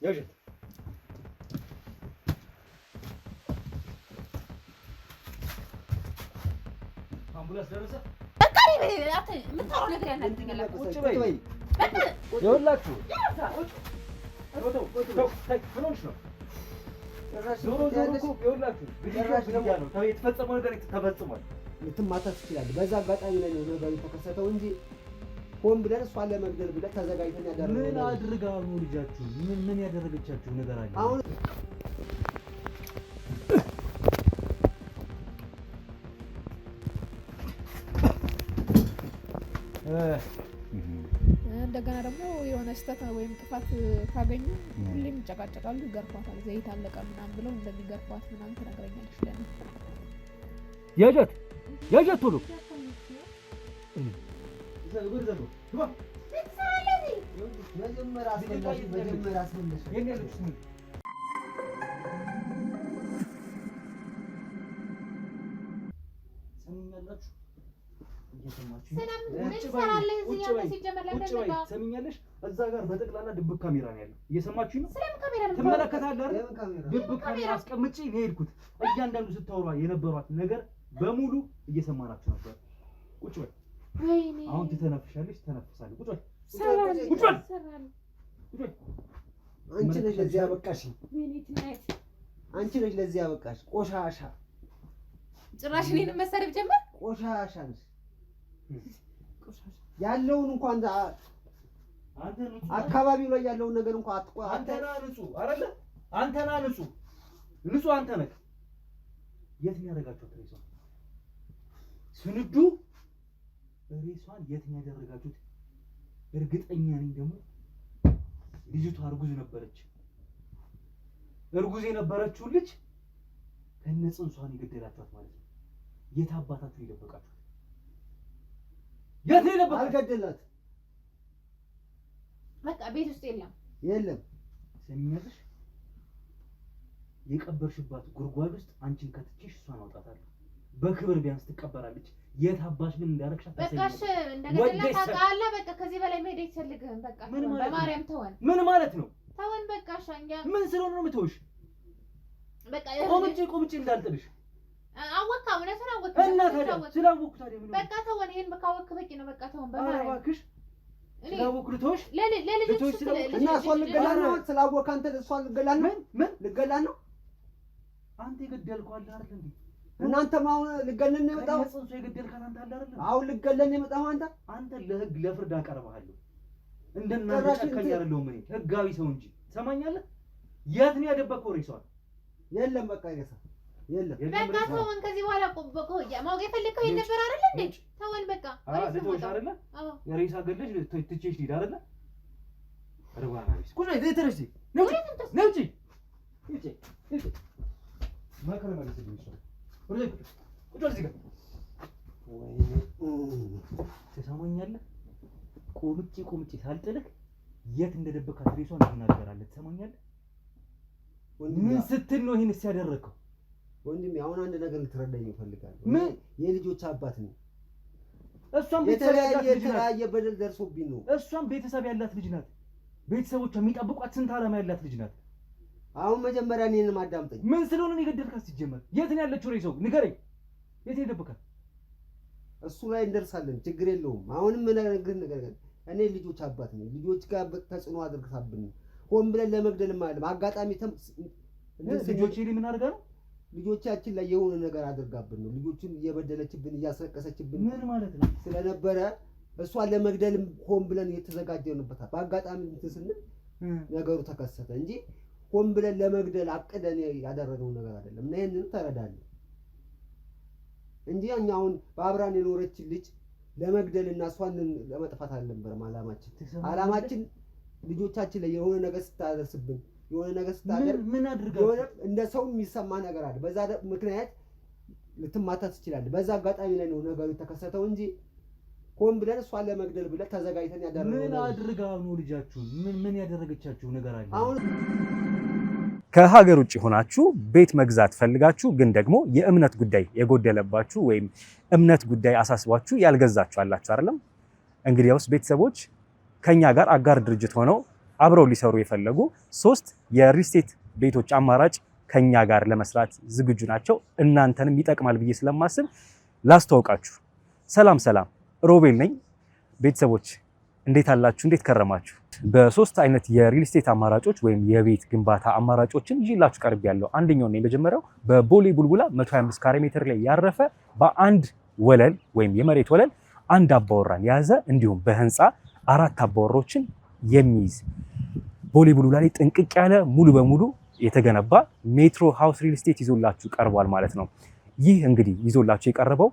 ያዥ አምቡላንስ ደረሰ። በቃ ምን ታው ነገር ያናግረኛል። ቁጭ በይ በቃ ይኸውላችሁ የተፈጸመው ነገር ተፈጽሟል። ልትማታ ትችላለህ። በዛ አጋጣሚ ላይ ነው ነገሩ የተከሰተው እንጂ ሆን ብለን እሷን ለመግደል ብለን ተዘጋጅተን ያደረግነው። ምን አድርጋ ነው ልጃችሁ? ምን ያደረገቻችሁ ነገር አለ? አሁን እንደገና ደግሞ የሆነ ስህተት ወይም ጥፋት ካገኙ ሁሌም ይጨቃጨቃሉ፣ ይገርፏታል። ዘይት አለቀ ምናምን ብለው እንደሚገርፏት ምናምን ትነግረኛለች ለኔ። ያጀት ሁሉ ሰሚኛለሽ? እዛ ጋር በጠቅላላ ድብቅ ካሜራ ነው ያለው። እየሰማችሁኝ ነው? ትመለከታለህ አይደል? ድብቅ ካሜራ አስቀምጬ ነው የሄድኩት። እያንዳንዱ ስታወራ የነበሯት ነገር በሙሉ እየሰማናችሁ ነበር። ቁጭ በል። አሁን ትተነፍሻለሽ፣ ተነፍሳለሽ። ቁጭ በል። ቁጭ በል። አንቺ ነሽ ለዚህ ያበቃሽ። አንቺ ነሽ ለዚህ ያበቃሽ። ቆሻሻ ጭራሽ እኔን መሰረብ ጀመር። ቆሻሻ ነሽ። ያለውን እንኳን አካባቢው ላይ ያለውን ነገር እንኳን አንተና ንጹህ አይደለ? አንተና ንጹህ አንተ ነህ። የት ነው ያደረጋችሁት ሬሷን? ስንዱ ሬሷን የት ነው ያደረጋችሁት? እርግጠኛ ነኝ ደግሞ ልጅቷ እርጉዝ ነበረች። እርጉዝ የነበረችው ልጅ ከነጽንሷን የገደላችኋት ማለት ነው። የት አባታችሁ ይደበቃችሁት? የት ነው የደበቃችሁት? አልገደላት። በቃ ቤት ውስጥ የለም። ሰሚኛለሽ? የቀበርሽባት ጉርጓድ ውስጥ አንቺን ከትቼሽ እሷን አውጣታለሁ። በክብር ቢያንስ ትቀበራለች። የት አባሽ ግን እንዳረክሻት በቃሽ። እንደገደላት ታውቃለህ። በቃ ከዚህ በላይ መሄድ አይፈልግም። በቃ በማርያም ተወን። ምን ማለት ነው? ተወን በቃ ሻንጋ። ምን ስለሆነ ነው የምትወሽ? በቃ ቆምጬ እንዳልጥልሽ አወካ። እውነቱን አወካ። እና ታዲያ ስላወኩ ታዲያ ምን በቃ ተወን። ይሄን ካወክ በቂ ነው። በቃ ተወን በማርያም እባክሽ። ስላወኩ ልትወሽ ለልጆች እና እሷን ልገላ ነው። ስላወካ አንተ እሷን ልገላ ነው። ምን ልገላ ነው? አንተ የገደልከው አለ አይደል እንዴ? እናንተም አሁን ልገለን ነው የመጣው። ጽንሶ የገደልከው አንተ አለ አይደል? አሁን ልገለን ነው የመጣው አንተ ለህግ ለፍርድ አቀርብሃለሁ። እንደናንተ ጨካኝ አይደለሁም እኔ ህጋዊ ሰው እንጂ። ሰማኛለህ? የት ነው ያደበከው ሬሷን? የለም በቃ ሬሳ የለም። በቃ ተወን። ከዚህ በኋላ ቆቦቆ ማውቅ የፈለከው የነበር አይደል እንዴ? ተወን በቃ። ልትወሽ አይደለ? ሬሳ ገለሽ ትቼሽ ሊድ አይደለ? ረባናስ ቁጭ በይ ተረሺ ነውጪ ማከረ ማለት ነው። ቁጭ እዚህ ጋር ትሰማኛለህ? ቆምጬ ሳልጥልህ የት እንደደበካት ሬሷን ትናገራለህ። ትሰማኛለህ? ምን ስትል ነው ይሄንስ ያደረከው? ወንድሜ አሁን አንድ ነገር ልትረዳኝ እፈልጋለሁ። ምን የልጆች አባት ነው። እሷም የተለያየ በደል ደርሶብኝ ነው። እሷም ቤተሰብ ያላት ልጅ ናት። ቤተሰቦቿ የሚጠብቋት ስንት ዓላማ ያላት ልጅ ናት። አሁን መጀመሪያ እኔንም አዳምጠኝ። ምን ስለሆነ ነው የገደልካት? ሲጀመር የት ነው ያለችው ሬሳው? ንገረኝ። የት ነው የደበካት? እሱ ላይ እንደርሳለን። ችግር የለውም። አሁንም ነገር እኔ ልጆች አባት ነኝ። ልጆች ጋር ተጽዕኖ አድርገሳብን ሆን ብለን ለመግደል ማለት አጋጣሚ ልጆቼ ምን አድርጋ ነው? ልጆቻችን ላይ የሆነ ነገር አድርጋብን ነው። ልጆችን እየበደለችብን እያስለቀሰችብን ምን ማለት ነው ስለነበረ እሷን ለመግደልም ሆን ብለን እየተዘጋጀንበታል። በአጋጣሚ እንትን ስንል ነገሩ ተከሰተ እንጂ ሆን ብለን ለመግደል አቅደን ያደረገው ነገር አይደለም። እና ይሄንን ተረዳለህ እንጂ እኛ አሁን በአብራን የኖረች ልጅ ለመግደል እና እሷን ለመጥፋት አልነበረም ዓላማችን። ዓላማችን ልጆቻችን ላይ የሆነ ነገር ስታደርስብን የሆነ ነገር ስታደርግ ምን አድርጋ የሆነ እንደ ሰው የሚሰማ ነገር አለ። በዛ ምክንያት ልትማታ ትችላለህ። በዛ አጋጣሚ ላይ ነው ነገሩ የተከሰተው እንጂ ሆን ብለን እሷን ለመግደል ብለን ተዘጋጅተን ያደረግነው። ምን አድርጋ ነው ልጃችሁ? ምን ያደረገቻችሁ ነገር አለ? አሁን ከሀገር ውጭ ሆናችሁ ቤት መግዛት ፈልጋችሁ ግን ደግሞ የእምነት ጉዳይ የጎደለባችሁ ወይም እምነት ጉዳይ አሳስቧችሁ ያልገዛችሁ አላችሁ አይደለም? እንግዲያውስ ቤተሰቦች ከኛ ጋር አጋር ድርጅት ሆነው አብረው ሊሰሩ የፈለጉ 3 የሪል ስቴት ቤቶች አማራጭ ከኛ ጋር ለመስራት ዝግጁ ናቸው። እናንተንም ይጠቅማል ብዬ ስለማስብ ላስተዋውቃችሁ። ሰላም ሮቤል ነኝ። ቤተሰቦች እንዴት አላችሁ? እንዴት ከረማችሁ? በ3 አይነት የሪል ስቴት አማራጮች ወይም የቤት ግንባታ አማራጮችን ይዤላችሁ ቀርብ ያለው አንደኛው ነው የመጀመሪያው በቦሌ ቡልቡላ 125 ካሬ ሜትር ላይ ያረፈ በአንድ ወለል ወይም የመሬት ወለል አንድ አባወራን የያዘ እንዲሁም በህንፃ 4 አባወሮችን የሚይዝ ቦሌ ቡልቡላ ላይ ጥንቅቅ ያለ ሙሉ በሙሉ የተገነባ ሜትሮ ሃውስ ሪል ስቴት ይዞላችሁ ቀርቧል ማለት ነው። ይህ እንግዲህ ይዞላችሁ የቀረበው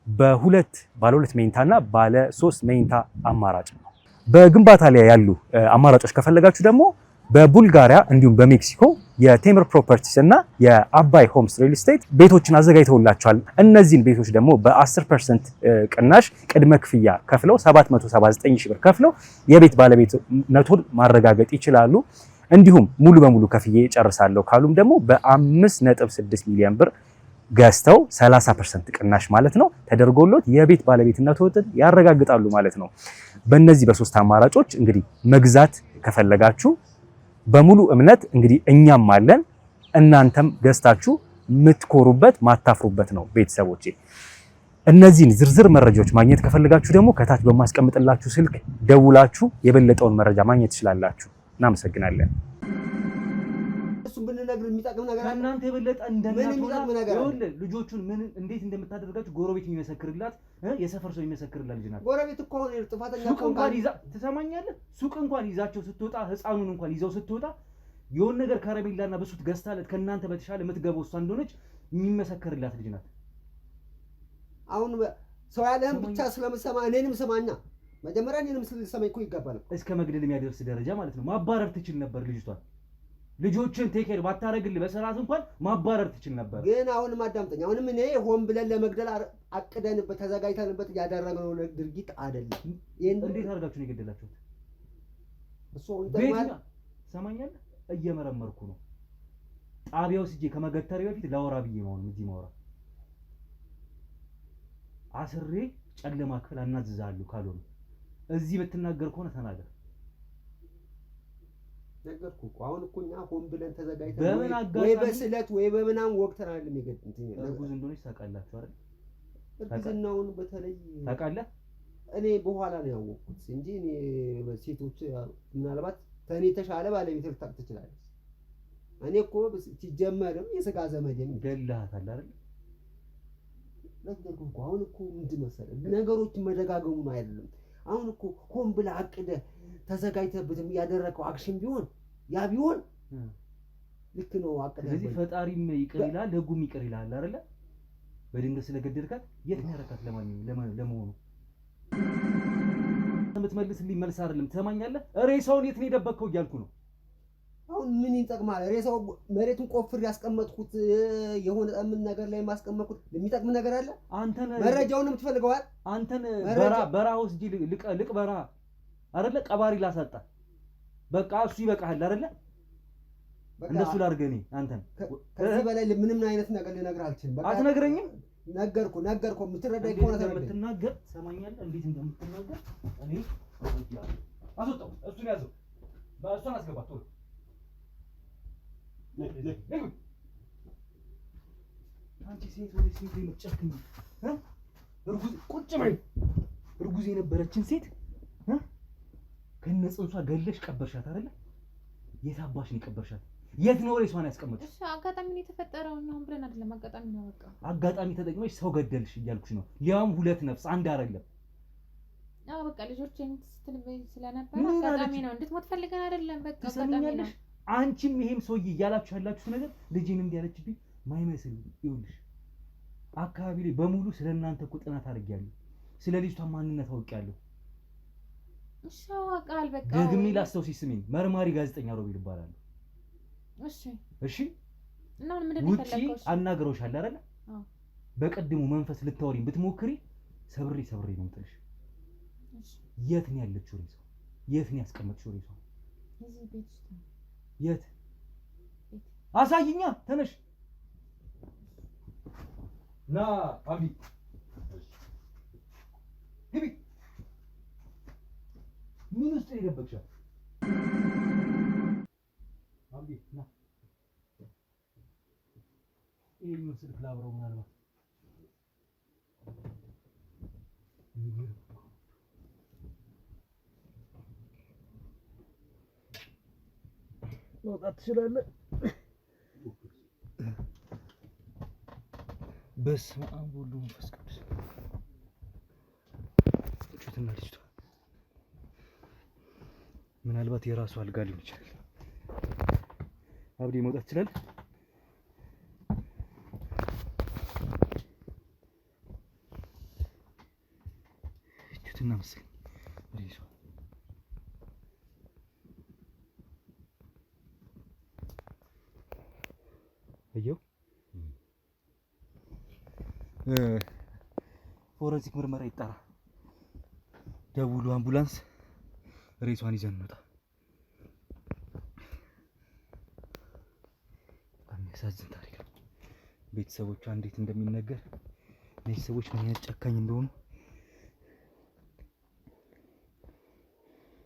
በ2 ባለ 2 መኝታና ባለ 3 መኝታ አማራጭ ነው። በግንባታ ላይ ያሉ አማራጮች ከፈለጋችሁ ደግሞ በቡልጋሪያ እንዲሁም በሜክሲኮ የቴምር ፕሮፐርቲስ እና የአባይ ሆምስ ሪል ስቴት ቤቶችን አዘጋጅተውላቸዋል። እነዚህን ቤቶች ደግሞ በ10% ቅናሽ ቅድመ ክፍያ ከፍለው 779 ሺህ ብር ከፍለው የቤት ባለቤትነቱን ማረጋገጥ ይችላሉ። እንዲሁም ሙሉ በሙሉ ከፍዬ ጨርሳለሁ ካሉም ደግሞ በ5.6 ሚሊዮን ብር ገዝተው 30% ቅናሽ ማለት ነው ተደርጎሎት የቤት ባለቤትነቱን ያረጋግጣሉ ማለት ነው። በእነዚህ በ3 አማራጮች እንግዲህ መግዛት ከፈለጋችሁ በሙሉ እምነት እንግዲህ እኛም አለን፣ እናንተም ገዝታችሁ የምትኮሩበት ማታፍሩበት ነው። ቤተሰቦቼ እነዚህን ዝርዝር መረጃዎች ማግኘት ከፈለጋችሁ ደግሞ ከታች በማስቀምጥላችሁ ስልክ ደውላችሁ የበለጠውን መረጃ ማግኘት ትችላላችሁ። እናመሰግናለን። እሱን ብንነግር የሚጠቅም ነገር አለ። እናንተ የበለጠ እንደናቶና ይኸውልህ ልጆቹን ምን እንዴት እንደምታደርጋችሁ ጎረቤት የሚመሰክርላት የሰፈር ሰው የሚመሰክርላት ልጅ ናት። ጎረቤት እኮ አሁን ጥፋተኛ ሱቅ እንኳን ይዛ ትሰማኛለህ? ሱቅ እንኳን ይዛቸው ስትወጣ ህፃኑን እንኳን ይዘው ስትወጣ የሆነ ነገር ከረሜላና በሱት ገዝታለት ከእናንተ በተሻለ የምትገባው እሷ እንደሆነች የሚመሰክርላት ልጅ ናት። አሁን ሰው ያለህን ብቻ ስለምሰማ እኔንም ስማኛ። መጀመሪያ እኔንም ስለሰማኝ እኮ ይገባል እስከ መግደል የሚያደርስ ደረጃ ማለት ነው። ማባረር ትችል ነበር ልጅቷን። ልጆችን ቴኬር ባታረግልህ በሰራት እንኳን ማባረር ትችል ነበር። ግን አሁንም አዳምጠኝ። አሁንም እኔ ሆን ብለን ለመግደል አቅደንበት ተዘጋጅተንበት ያደረግነው ድርጊት አይደለም። ይሄን እንዴት አድርጋችሁ ነው የገደላችሁት? እሱ እንተማል ሰማኛለህ? እየመረመርኩ ነው። ጣቢያው ስጄ ከመገተሬ በፊት ላወራ ብዬ ነው እዚህ ማውራ። አስሬ ጨለማ ክፍል አናዝዛለሁ ካልሆነ እዚህ ብትናገር ከሆነ ተናገር። ነገርኩ እኮ አሁን እኮ እኛ ሆን ብለን ተዘጋጅተን ወይ በስለት ወይ በምናም ወቅተን አይደለም የገጠንት እርጉዝ እንደሆነች ታውቃላችሁ አይደል? እርግዝናውን በተለይ ታውቃለህ? እኔ በኋላ ነው ያወቅኩት እንጂ እኔ ሴቶች ምናልባት ከኔ ተሻለ ባለቤት ልታውቅ ትችላለች። እኔ እኮ ሲጀመርም የስጋ ዘመዴም ገላታል አይደል? ነገርኩ እኮ አሁን እኮ ምንድን መሰለህ ነገሮችን መደጋገሙ ነው አይደለም። አሁን እኮ ሆን ብለህ አቅደህ ተዘጋጅተህበትም ያደረከው አክሽን ቢሆን ያ ቢሆን ልክ ነው አቅደህ። ስለዚህ ፈጣሪም ይቅር ይላል ህጉም ይቅር ይላል አይደለ? በድንገት ስለገደልካት የት ነው ያረካት? ለመሆኑ የምትመልስልኝ መልስ አይደለም። ትሰማኛለህ? ሬሳውን የት ነው የደበቅከው እያልኩ ነው። አሁን ምን ይጠቅማል? ሬሳው መሬቱን ቆፍር ያስቀመጥኩት የሆነ ምን ነገር ላይ ማስቀመጥኩት የሚጠቅም ነገር አለ? አንተን መረጃውንም ትፈልገዋል? አንተን በራ ወስጂ ልቅ በራ አይደለ? ቀባሪ ላሳጣ በቃ እሱ ይበቃሃል አይደለ? እንደሱ ላድርገህ። እኔ አንተን ከዚህ በላይ ምንም አይነት ነገር ልነግርህ አልችልም። በቃ አትነግረኝም? ነገርኩ የምትረዳኝ ከሆነ እንደምትናገር ሰማኛለህ። እንዴት እንደምትናገር እኔ አስወጣው። እሱን ያዘው። በእሷን አስገባት ቶሎ። አንቺ ሴት ወደ ሴት የምትጨክኝ እርጉዝ ቁጭ በይ። እርጉዝ የነበረችን ሴት ከነጽንሷ ገለሽ ቀበርሻት አይደለ? የት አባሽ ነው ቀበርሻት? የት ነው ሬሷን ያስቀመጥሽ? እሺ አጋጣሚ ነው የተፈጠረው ነው ብለን አይደለም። አጋጣሚ ነው በቃ። አጋጣሚ ተጠቅመሽ ሰው ገደልሽ እያልኩሽ ነው። ያውም 2 ነፍስ አንድ አይደለም። አዎ በቃ ልጆቼን ስትልበይ ስለነበር አጋጣሚ ነው። እንድትሞት ፈልገን አይደለም። በቃ አጋጣሚ ነው። አንቺም ይሄም ሰውዬ እያላችሁ ያላችሁት ነገር ልጄን እንዲያለችብኝ ማይመስል ይኸውልሽ፣ አካባቢ ላይ በሙሉ ስለእናንተ እኮ ጥናት አድርጌያለሁ። ስለ ልጅቷ ማንነት አውቄያለሁ። እሺ አውቃል። በቃ ደግሜ ላስታውስሽ፣ ስሜን መርማሪ ጋዜጠኛ ሮቤል ይባላል። እሺ እና ምንድን ነው የፈለከው? ውጪ አናግረውሻል አይደል? አዎ። በቀድሞ መንፈስ ልታወሪኝ ብትሞክሪ ሰብሬ ነው የምጥልሽ። እሺ የት ነው ያለችው ሬሳው? የት ነው ያስቀመጥሽው ሬሳው? እዚህ ቤት ውስጥ ነው። የት? አሳይኛ። ተነሽ ና አቢ ግቢ። ምን ውስጥ የደበቅሻት? አብዲ ና ይሄን ስልክ ላብረው ምናልባት መውጣት ትችላለህ። በስመ አብ ወወልድ ወመንፈስ ቅዱስ። እጩትና ልጅቷ ምናልባት የራሱ አልጋ ሊሆን ይችላል። አብዲ መውጣት ይችላል። እጩትና መስል ልጅቷ አየው። ፎረንሲክ ምርመራ ይጣራ። ደውሉ፣ አምቡላንስ ሬሷን ይዘን እንውጣ። በጣም የሚያሳዝን ታሪክ ነው። ቤተሰቦቿ እንዴት እንደሚነገር እነዚህ ሰዎች ምን አይነት ጨካኝ እንደሆኑ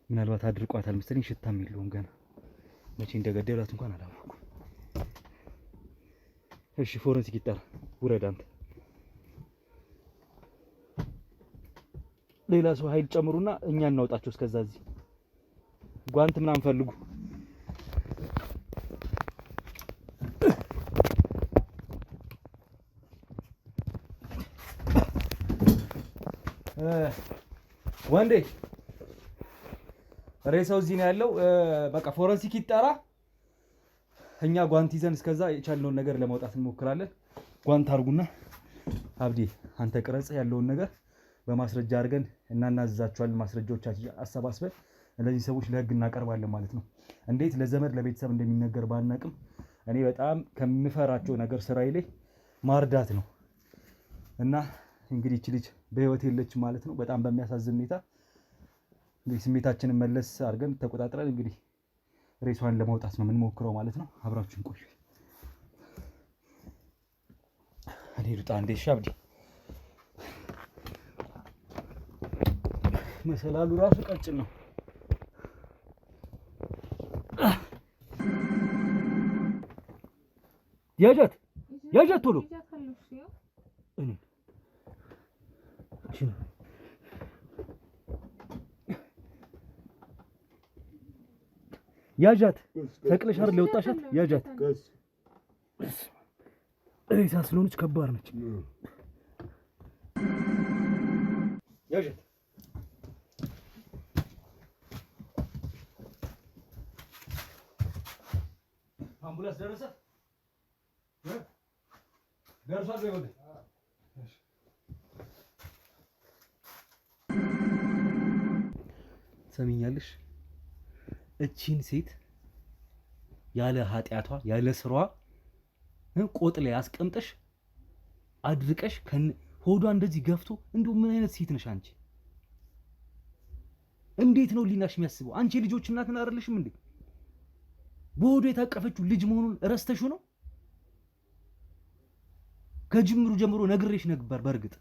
ምናልባት አድርቋታል መሰለኝ። ሽታም የለውም ገና። መቼ እንደገደሏት እንኳን አላወኩም። እሺ ፎረንሲክ ይጣራ። ውረድ አንተ። ሌላ ሰው ኃይል ጨምሩና እኛ እናውጣቸው። እስከዛ እዚህ ጓንት ምናምን ፈልጉ። ወንዴ ሬሳው እዚህ ነው ያለው። በቃ ፎረንሲክ ይጣራ። እኛ ጓንት ይዘን እስከዛ የቻልነውን ነገር ለማውጣት እንሞክራለን። ጓንት አድርጉና አብዲ አንተ ቅረጽ ያለውን ነገር በማስረጃ አድርገን እናናዝዛቸዋለን። ማስረጃዎቻችን አሰባስበን እነዚህ ሰዎች ለህግ እናቀርባለን ማለት ነው። እንዴት ለዘመድ ለቤተሰብ እንደሚነገር ባናቅም እኔ በጣም ከምፈራቸው ነገር ስራዬ ላይ ማርዳት ነው እና እንግዲህ እቺ ልጅ በህይወት የለች ማለት ነው። በጣም በሚያሳዝን ሁኔታ እንግዲህ ስሜታችንን መለስ አድርገን ተቆጣጥረን እንግዲህ ሬሷን ለማውጣት ነው የምንሞክረው ማለት ነው። አብራችሁን ቆዩ። እኔ ልውጣ እንዴ? ሻብዲ መሰላሉ ራሱ ቀጭን ነው። ያጃት ቶሎ እኔ እሺ ያጃት ተቅለሽ አይደል የወጣሻት? ያጃት ሬሳ ስለሆነች ከባድ ነች። ያጃት አምቡላንስ ደረሰ? ደርሷል ወይ? ሰሚኛለሽ? እቺን ሴት ያለ ኃጢያቷ ያለ ስራዋ ቆጥ ላይ አስቀምጠሽ አድርቀሽ ሆዷ እንደዚህ ገፍቶ እንደው ምን አይነት ሴት ነሽ አንቺ? እንዴት ነው ሊናሽ የሚያስበው? አንቺ ልጆች እናት አይደለሽም እንዴ? በሆዷ የታቀፈችው ልጅ መሆኑን ረስተሽው ነው? ከጅምሩ ጀምሮ ነግሬሽ ነበር። በእርግጥ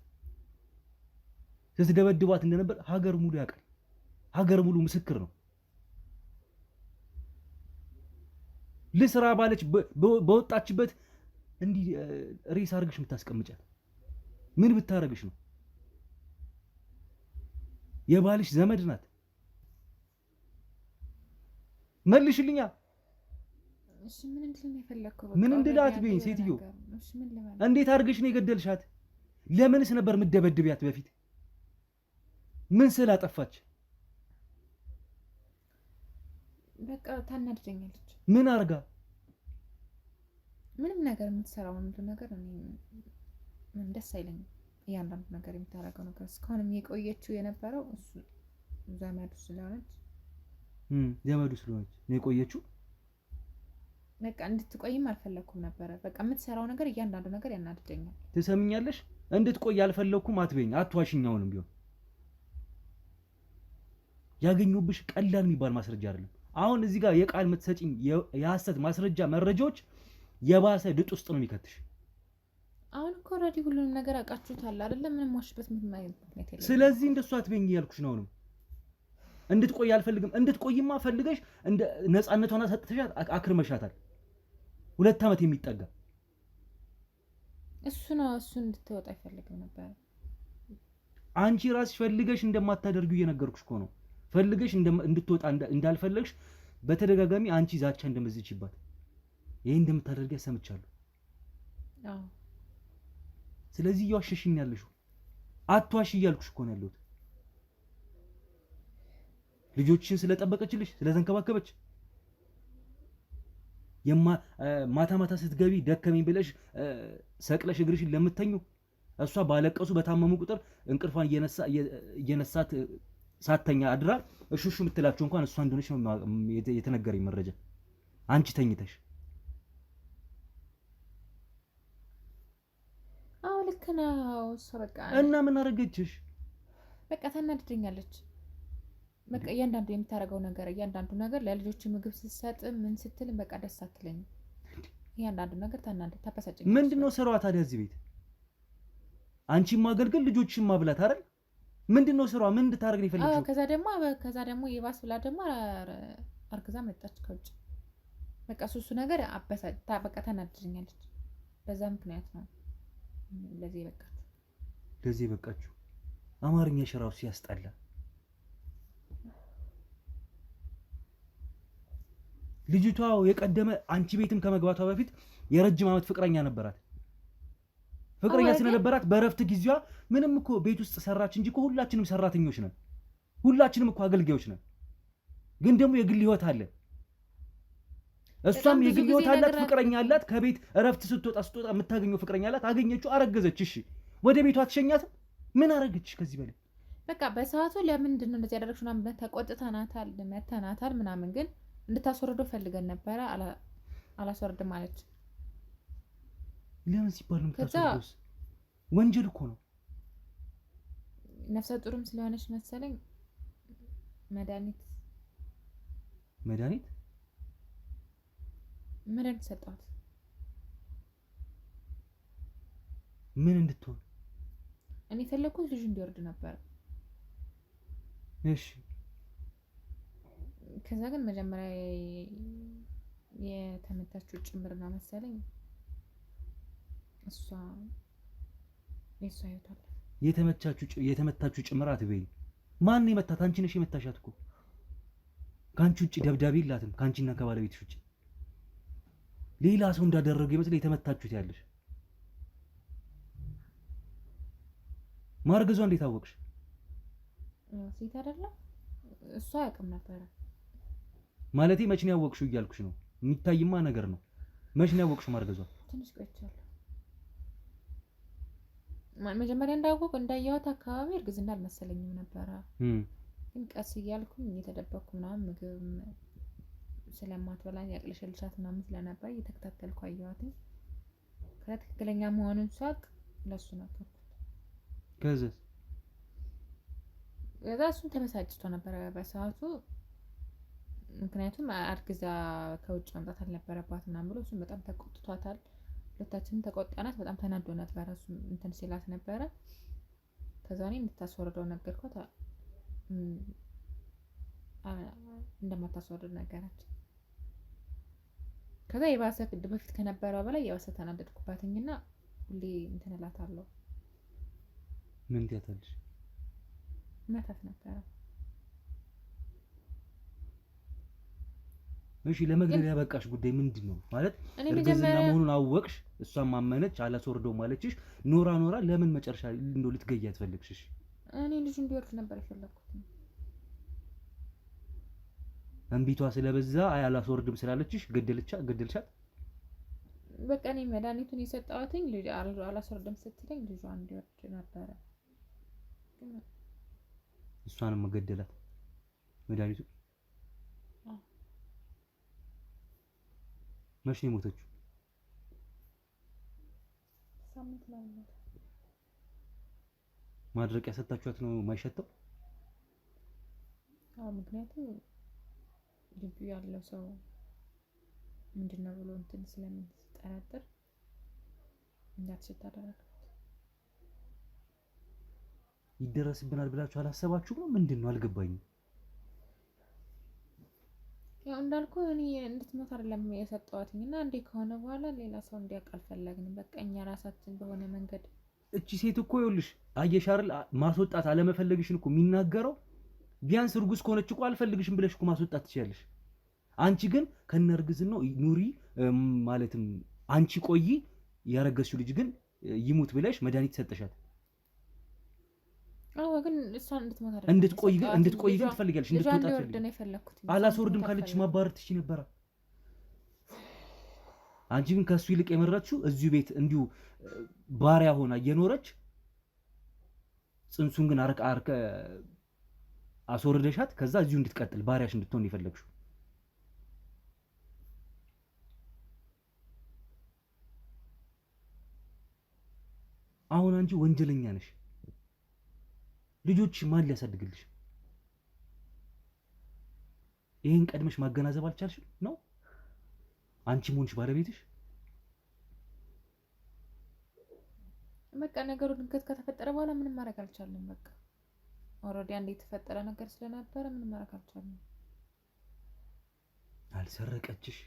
ስትደበድባት እንደነበር ሀገር ሙሉ ያውቃል። ሀገር ሙሉ ምስክር ነው። ለስራ ባለች በወጣችበት እንዲህ ሬስ አርግሽ የምታስቀምጫት ምን ብታረግሽ ነው? የባልሽ ዘመድ ናት። መልሽልኛ። እሺ ምን እንድል ነው የፈለከው? ምን እንድላት ቢኝ ሴትዮ፣ እንዴት አርግሽ ነው የገደልሻት? ለምንስ ነበር የምትደበድቢያት በፊት? ምን ስላጠፋች? በቃ ታናድደኛለች። ምን አርጋ? ምንም ነገር የምትሰራው ነገር እኔ ምን ደስ አይለኝም። እያንዳንዱ ነገር የምታረገው ነገር እስካሁንም የቆየችው የነበረው እሱ ዘመዱ ስለሆነች ነው የቆየችው። በቃ እንድትቆይም አልፈለኩም ነበረ። በቃ የምትሰራው ነገር እያንዳንዱ ነገር ያናድደኛል። ትሰምኛለሽ? እንድትቆይ አልፈለኩም አትበይኝ፣ አትዋሽኛውንም ቢሆን ያገኙብሽ ቀላል የሚባል ማስረጃ አይደለም። አሁን እዚህ ጋር የቃል የምትሰጪኝ የሐሰት ማስረጃ መረጃዎች የባሰ ድጥ ውስጥ ነው የሚከትሽ። አሁን እኮ ኦልሬዲ ሁሉንም ነገር አውቃችሁታል አይደለም? ምንም ዋሽበት ምንም አይነት ምክንያት የለም። ስለዚህ እንደሱ አትበይኝ እያልኩሽ ነው። እንድትቆይ አልፈልግም። እንድትቆይማ ፈልገሽ እንደ ነፃነቷን ሰጥተሻት አክርመሻታል 2 ዓመት የሚጠጋ እሱ እንድትወጣ አይፈልግም ነበር። አንቺ ራስሽ ፈልገሽ እንደማታደርጊው እየነገርኩሽ እኮ ነው። ፈልገሽ እንድትወጣ እንዳልፈለግሽ በተደጋጋሚ አንቺ ዛቻ እንደምትዝችባት ይሄ እንደምታደርጊ ሰምቻለሁ። አዎ ስለዚህ እያዋሸሽኝ ያለሽው አትዋሽ እያልኩሽ እኮ ነው ያለሁት። ልጆችሽን ስለጠበቀችልሽ ስለተንከባከበች ማታ ማታ ስትገቢ ደከመኝ ብለሽ ሰቅለሽ እግርሽን ለምተኙ እሷ ባለቀሱ በታመሙ ቁጥር እንቅልፏን እየነሳት ሳተኛ አድራ እሹሹ የምትላቸው እንኳን እሷ እንደሆነች ነው የተነገረኝ መረጃ። አንቺ ተኝተሽ ልክ ነው። እሷ በቃ እና ምን አደረገችሽ? በቃ ታናድደኛለች። በቃ እያንዳንዱ የምታደርገው ነገር እያንዳንዱ ነገር ለልጆች ምግብ ስትሰጥ ምን ስትልም በቃ ደስ አትለኝም። እያንዳንዱ ነገር ታበሳጨኛለች። ምንድነው ስራዋ ታዲያ እዚህ ቤት? አንቺን ማገልገል ልጆችሽን ማብላት አይደል? ምንድነው ስራዋ? ምን እንድታደርግ ነው የፈለግሽው? ከዛ ደግሞ የባስ ብላ ደግሞ አርግዛ መጣች ከውጭ። በቃ እሱ ነገር በቃ ታናድደኛለች። በዛ ምክንያት ነው ለዚህ በቃችሁ። አማርኛ ሽራው ሲያስጠላ። ልጅቷ የቀደመ አንቺ ቤትም ከመግባቷ በፊት የረጅም ዓመት ፍቅረኛ ነበራት። ፍቅረኛ ስለነበራት በረፍት ጊዜዋ ምንም እኮ ቤት ውስጥ ሰራች እንጂ እኮ ሁላችንም ሰራተኞች ነን። ሁላችንም እኮ አገልጋዮች ነን። ግን ደግሞ የግል ህይወት አለ። እሷም የግል ህይወት አላት፣ ፍቅረኛ አላት። ከቤት እረፍት ስትወጣ የምታገኘው ፍቅረኛ አላት። አገኘችው፣ አረገዘች። እሺ ወደ ቤቷ አትሸኛትም? ምን አረገችሽ ከዚህ በላይ? በቃ በሰዓቱ ለምንድን ነው እንደዚህ ያደረግሽው ምናምን ብለን ተቆጥተናታል፣ መተናታል ምናምን። ግን እንድታስወርደው ፈልገን ነበረ። አላስወርድም አለች። ለምን ሲባል ነው የምታስወርደውስ? ወንጀል እኮ ነው። ነፍሰ ጡርም ስለሆነች መሰለኝ መድኃኒት ሰጣት። ምን እንድትሆን? እኔ ፈለኩት ልጁ እንዲወርድ ነበር። እሺ ከዛ ግን መጀመሪያ የተመታችው ጭምርና መሰለኝ እሷ ይቷል። የተመታችው ጭምር አትበይ። ማን ነው የመታት? አንቺ ነሽ የመታሻት እኮ። ካንቺ ውጪ ደብዳቤ የላትም። ካንቺና ከባለቤትሽ ውጪ ሌላ ሰው እንዳደረገው ይመስል የተመታችሁት ያለሽ። ማርገዟ እንዴት አወቅሽ? ሴት አይደለም እሷ ያውቅም ነበረ። ማለቴ መች ነው ያወቅሽው እያልኩሽ ነው። የሚታይማ ነገር ነው። መች ነው ያወቅሽው ማርገዟ? ትንሽ ቆይቻለሁ። መጀመሪያ እንዳየኋት አካባቢ እርግዝና አልመሰለኝም ነበረ። ግን ቀስ እያልኩኝ እየተደበቅኩ ምናምን ምግብ ስለማትበላ ያቅለሸልሻት ምናምን ስለነበር እየተከታተልኩ አየኋት። ከዛ ትክክለኛ መሆኑን ሳቅ ለሱ ነገርኩት። ከዛ እሱም ተበሳጭቶ ነበረ በሰዓቱ። ምክንያቱም አርግዛ ከውጭ መምጣት አልነበረባት ምናምን ብሎ እሱም በጣም ተቆጥቷታል። ሁለታችንም ተቆጣናት። በጣም ተናዶ ነበረ። እሱም እንትን ሲላት ነበረ። ከዛ እኔ እንድታስወርደው ነገርኳት። እንደማታስወርድ ነገረች። ከዛ የባሰ በፊት ከነበረው በላይ የባሰ ተናደድኩባትኝና ሁሌ እንትን እላታለሁ። ምን ትያታለሽ? መታት ነበረ። እሺ ለመግደል ያበቃሽ ጉዳይ ምንድን ነው? ማለት እርግዝና መሆኑን አወቅሽ፣ እሷም ማመነች፣ አላስወርደው ማለችሽ። ኖራ ለምን መጨረሻ እንደው ልትገያት ፈለግሽ? እኔ ልጁ እንዲወርድ ነበር የፈለኩት። እንቢቷ ስለበዛ አላስወርድም ስላለችሽ ገደልሻት። በቃ እኔ መድኃኒቱን የሰጠኋትኝ ልጅ አላስወርድም ስትለኝ ልጇ እንዲወርድ ነበረ። እሷንም ገደላት መድኃኒቱ። መቼ ነው የሞተችው? ሳምንት ነው። ማድረቂያ ሰጣችኋት ነው የማይሸተው? ምክንያቱም ልጁ ያለው ሰው ምንድነው ብሎ እንትን ስለምንጠራጠር እንዳትሸት አደረጋት። ይደረስብናል ብላችሁ አላሰባችሁም? ምንድነው አልገባኝም። ያው እንዳልኩ እኔ እንድትሞት አይደለም የሰጠዋትኝ እና እንዴ ከሆነ በኋላ ሌላ ሰው እንዲያውቅ አልፈለግንም። በቃ እኛ ራሳችን በሆነ መንገድ እቺ ሴት እኮ ይኸውልሽ አየሽ አይደል ማስወጣት አለመፈለግሽን እኮ የሚናገረው ቢያንስ እርጉዝ ከሆነች እኮ አልፈልግሽም ብለሽ እኮ ማስወጣት ትችያለሽ። አንቺ ግን ከነርግዝናው ኑሪ ማለትም አንቺ ቆይ ያረገዝሽው ልጅ ግን ይሙት ብለሽ መድኃኒት ሰጠሻት። አዎ ግን እሷን እንድትሞት አይደለም እንድትቆይ ግን ትፈልጊያለሽ። እንድትወጣ ትፈልጊያለሽ። አላስወርድም ካለችሽ ማባረር ትችይ ነበር። አንቺ ግን ከሱ ይልቅ የመረጥሽው እዚሁ ቤት እንዲሁ ባሪያ ሆና እየኖረች ጽንሱን ግን አርቀ አስወርደሻት ከዛ እዚሁ እንድትቀጥል ባሪያሽ እንድትሆን ይፈልግሽው። አሁን አንቺ ወንጀለኛ ነሽ። ልጆች ማን ሊያሳድግልሽ? ይሄን ቀድመሽ ማገናዘብ አልቻልሽም ነው? አንቺ ሞንሽ ባለቤትሽ በቃ ነገሩ ድንገት ከተፈጠረ በኋላ ምንም ማድረግ አልቻለም። በቃ ኦልሬዲ አንዴ የተፈጠረ ነገር ስለነበረ ምንም ማድረግ አልቻለም። አልሰረቀችሽ፣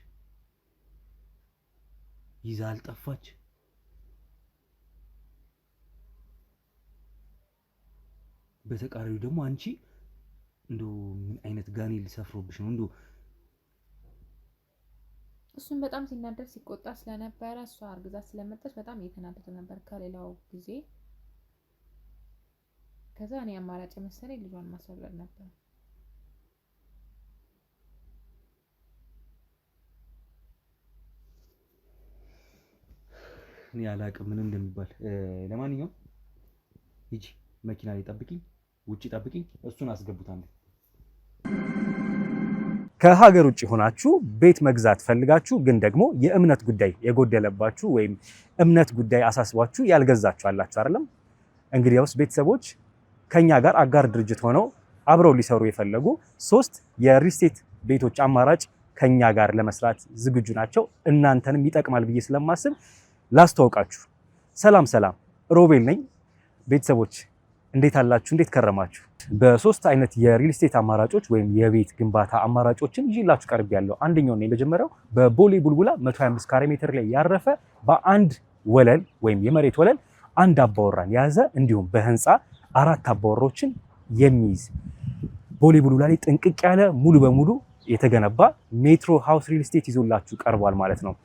ይዛ አልጠፋች። በተቃራኒው ደግሞ አንቺ እንደው ምን አይነት ጋኔል ሰፍሮብሽ ነው? እንደው እሱን በጣም ሲናደድ ሲቆጣ ስለነበረ እሷ አርግዛ ስለመጣች በጣም እየተናደደ ነበር ከሌላው ጊዜ። ከዛ እኔ አማራጭ መሰለኝ ልጇን ማስወለድ ነበር። እኔ አላቅም ምን እንደሚባል። ለማንኛውም ሂጂ መኪና ላይ ጠብቂኝ፣ ውጪ ጠብቂኝ። እሱን አስገቡት አንዴ። ከሀገር ውጭ ሆናችሁ ቤት መግዛት ፈልጋችሁ ግን ደግሞ የእምነት ጉዳይ የጎደለባችሁ ወይም እምነት ጉዳይ አሳስቧችሁ ያልገዛችሁ አላችሁ አይደለም? እንግዲያውስ ቤተሰቦች ከኛ ጋር አጋር ድርጅት ሆነው አብረው ሊሰሩ የፈለጉ 3 የሪል ስቴት ቤቶች አማራጭ ከኛ ጋር ለመስራት ዝግጁ ናቸው። እናንተንም ይጠቅማል ብዬ ስለማስብ ላስተዋውቃችሁ። ሰላም ሰላም፣ ሮቤል ነኝ። ቤተሰቦች እንዴት አላችሁ? እንዴት ከረማችሁ? በ3 አይነት የሪል ስቴት አማራጮች ወይም የቤት ግንባታ አማራጮችን ይዤላችሁ ቀርቤያለሁ። አንደኛው ነው የመጀመሪያው በቦሌ ቡልቡላ 125 ካሬ ሜትር ላይ ያረፈ በአንድ ወለል ወይም የመሬት ወለል አንድ አባወራን የያዘ እንዲሁም በህንፃ 4 አባወሮችን የሚይዝ ቦሌ ቡልቡላ ላይ ጥንቅቅ ያለ ሙሉ በሙሉ የተገነባ ሜትሮ ሃውስ ሪል ስቴት ይዞላችሁ ቀርቧል ማለት ነው።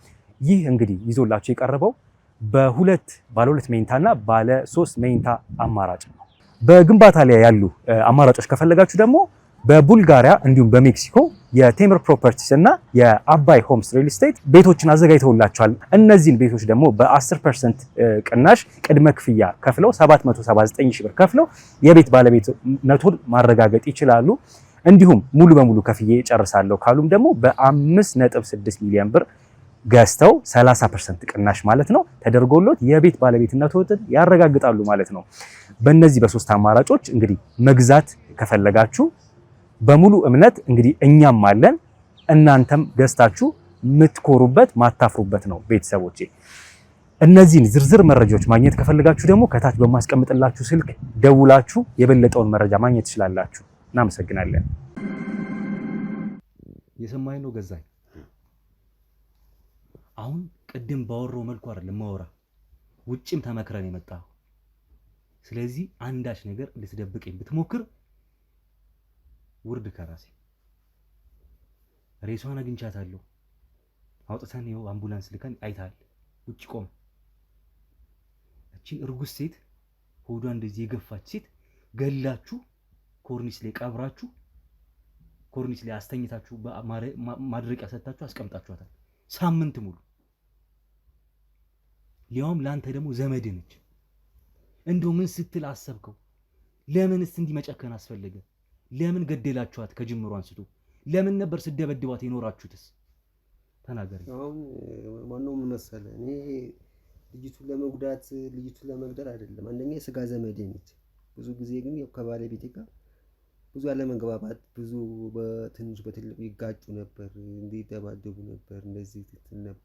ይህ እንግዲህ ይዞላችሁ የቀረበው ባለ 2 መኝታና ባለ 3 መኝታ አማራጭ ነው። በግንባታ ላይ ያሉ አማራጮች ከፈለጋችሁ ደግሞ በቡልጋሪያ እንዲሁም በሜክሲኮ የቴምር ፕሮፐርቲስ እና የአባይ ሆምስ ሪል ስቴት ቤቶችን አዘጋጅተውላችኋል። እነዚህን ቤቶች ደግሞ በ10% ቅናሽ ቅድመ ክፍያ ከፍለው 779 ሺህ ብር ከፍለው የቤት ባለቤትነቱን ማረጋገጥ ይችላሉ። እንዲሁም ሙሉ በሙሉ ከፍዬ ጨርሳለሁ ካሉም ደግሞ በ5.6 ሚሊዮን ብር ገዝተው 30% ቅናሽ ማለት ነው ተደርጎሎት የቤት ባለቤትነቱን ያረጋግጣሉ ማለት ነው። በእነዚህ በ3 አማራጮች እንግዲህ መግዛት ከፈለጋችሁ በሙሉ እምነት እንግዲህ እኛም አለን፣ እናንተም ገዝታችሁ የምትኮሩበት ማታፍሩበት ነው። ቤተሰቦቼ እነዚህን ዝርዝር መረጃዎች ማግኘት ከፈለጋችሁ ደግሞ ከታች በማስቀምጥላችሁ ስልክ ደውላችሁ የበለጠውን መረጃ ማግኘት ትችላላችሁ። እናመሰግናለን። የሰማኸኝ ነው ገዛኝ። አሁን ቅድም ባወራው መልኩ አይደለም ማወራ፣ ውጭም ተመክረን የመጣው። ስለዚህ አንዳች ነገር ልትደብቀኝ ብትሞክር ውርድ ከራሴ። ሬሷን አግኝቻታለሁ። አውጥተን ይኸው አምቡላንስ ልከን አይታል። ውጭ ቆም። እቺ እርጉዝ ሴት ሆዷ እንደዚህ የገፋች ሴት ገላችሁ ኮርኒስ ላይ ቀብራችሁ ኮርኒስ ላይ አስተኝታችሁ ማድረቂያ ሰጣችሁ አስቀምጣችኋታል ሳምንት ሙሉ። ሊያውም ላንተ ደግሞ ዘመድ ነች። እንደው ምን ስትል አሰብከው? ለምንስ እንዲህ መጨከን አስፈለገ? ለምን ገደላችኋት? ከጅምሩ አንስቶ ለምን ነበር ስደበድቧት የኖራችሁትስ? ተናገሪ። አሁን ማነው ምን መሰለህ፣ እኔ ልጅቱን ለመጉዳት ልጅቱን ለመግደል አይደለም። አንደኛ የስጋ ዘመዴ ነች። ብዙ ጊዜ ግን ከባለቤቴ ጋር ብዙ ያለመግባባት፣ ብዙ በትንሽ በትልቁ ይጋጩ ነበር፣ እንዲደባደቡ ነበር፣ እንደዚህ ትል ነበር።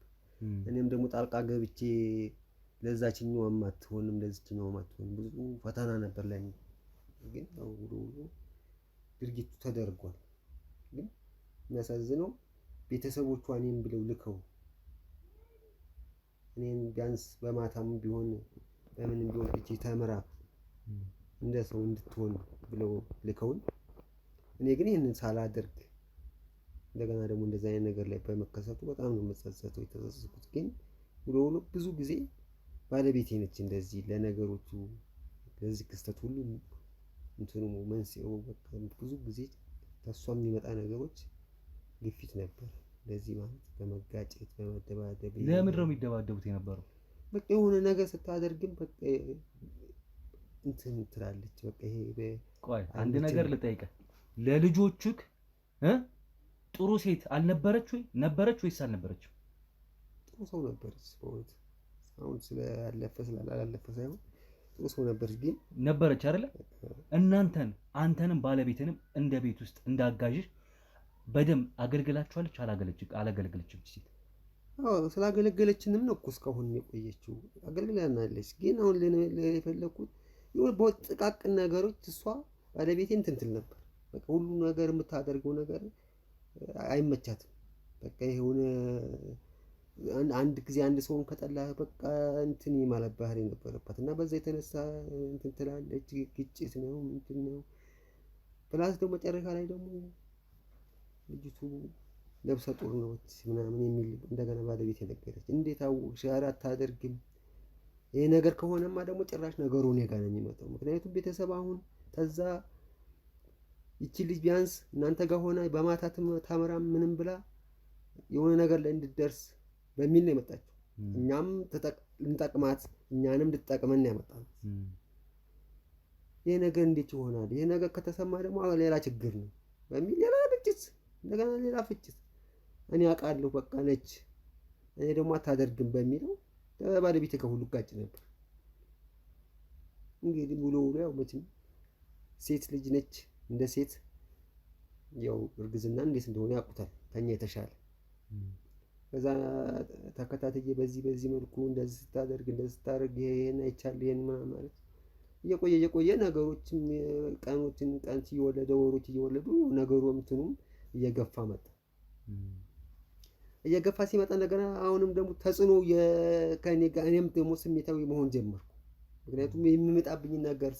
እኔም ደግሞ ጣልቃ ገብቼ ለዛችኛውም አትሆንም ለዚችኛውም አትሆንም ብዙ ፈተና ነበር ለኔ። ግን ያው ሁሉ ድርጊቱ ተደርጓል። ግን የሚያሳዝነው ቤተሰቦቿ እኔን ብለው ልከው እኔን ቢያንስ በማታም ቢሆን በምንም ቢሆን እቺ ተምራ እንደ ሰው እንድትሆን ብለው ልከውን እኔ ግን ይሄንን ሳላደርግ እንደገና ደግሞ እንደዛ አይነት ነገር ላይ በመከሰቱ በጣም ነው የምጸጸተው። የተጸጸትኩት ግን ብሎ ብዙ ጊዜ ባለቤቴ ነች እንደዚህ ለነገሮቹ ለዚህ ክስተት ሁሉ እንትኑ መንስኤው በቃ ብዙ ጊዜ ተሷም የሚመጣ ነገሮች ግፊት ነበር። ለዚህ ማለት በመጋጨት በመደባደብ ለምን ነው የሚደባደቡት የነበረው? በቃ የሆነ ነገር ስታደርግም በቃ እንትን ትላለች። በቃ ይሄ ቆይ አንድ ነገር ልጠይቅህ፣ ለልጆቹክ ጥሩ ሴት አልነበረች ወይ? ነበረች ወይስ አልነበረችም? ጥሩ ሰው ነበረች በእውነት አሁን ስላለፈ ስላላለፈ ሳይሆን ጥሩ ሰው ነበረች። ግን ነበረች አይደለ? አንተንም ባለቤትንም እንደ ቤት ውስጥ እንዳጋዥሽ በደንብ አገልግላችኋለች? አላገለገለችም ሴት? አዎ ስላገለገለችንም ነው እኮ እስካሁን የቆየችው። አገልግላናለች። ግን አሁን የፈለኩት በጥቃቅን ነገሮች እሷ ባለቤቴ እንትን ትል ነበር። በቃ ሁሉ ነገር የምታደርገው ነገር አይመቻትም። በቃ የሆነ አንድ ጊዜ አንድ ሰውን ከጠላ በቃ እንትን ማለት ባህሪ ነበረባት እና በዛ የተነሳ እንትን ትላለች። ግጭት ነው እንትን ነው። ፕላስ ደግሞ መጨረሻ ላይ ደግሞ ልጅቱ ነብሰ ጡር ነች ምናምን የሚል እንደገና ባለቤት የነገረች። እንዴት አወቅሽ? ኧረ አታደርግም። ይሄ ነገር ከሆነማ ደግሞ ጭራሽ ነገሩ እኔ ጋር ነው የሚመጣው። ምክንያቱም ቤተሰብ አሁን ተዛ ይቺ ልጅ ቢያንስ እናንተ ጋር ሆና በማታ ታመራ ምንም ብላ የሆነ ነገር ላይ እንድትደርስ በሚል ነው የመጣችው። እኛም ልንጠቅማት እኛንም እንድትጠቅመን ነው ያመጣነው። ይሄ ነገር እንዴት ይሆናል? ይሄ ነገር ከተሰማ ደግሞ ሌላ ችግር ነው በሚል ሌላ ፍጭት፣ እንደገና ሌላ ፍጭት። እኔ አውቃለሁ በቃ ነች፣ እኔ ደግሞ አታደርግም በሚለው ባለቤቴ ከሁሉ ጋጭ ነበር። እንግዲህ ውሎ ያው መቼም ሴት ልጅ ነች። እንደ ሴት ያው እርግዝና እንዴት እንደሆነ ያውቁታል ከኛ የተሻለ። ከዛ ተከታተየ በዚህ መልኩ እንደዚህ ስታደርግ ይሄን አይቻል ይሄን ማለት እየቆየ ነገሮችም ቀን እየወለደ ወሮች እየወለዱ ነገሩ እንትኑም እየገፋ መጣ። እየገፋ ሲመጣ እንደገና አሁንም ደግሞ ተጽዕኖ ከኔ ጋር እኔም ደግሞ ስሜታዊ መሆን ጀመርኩ። ምክንያቱም የሚመጣብኝ ነገር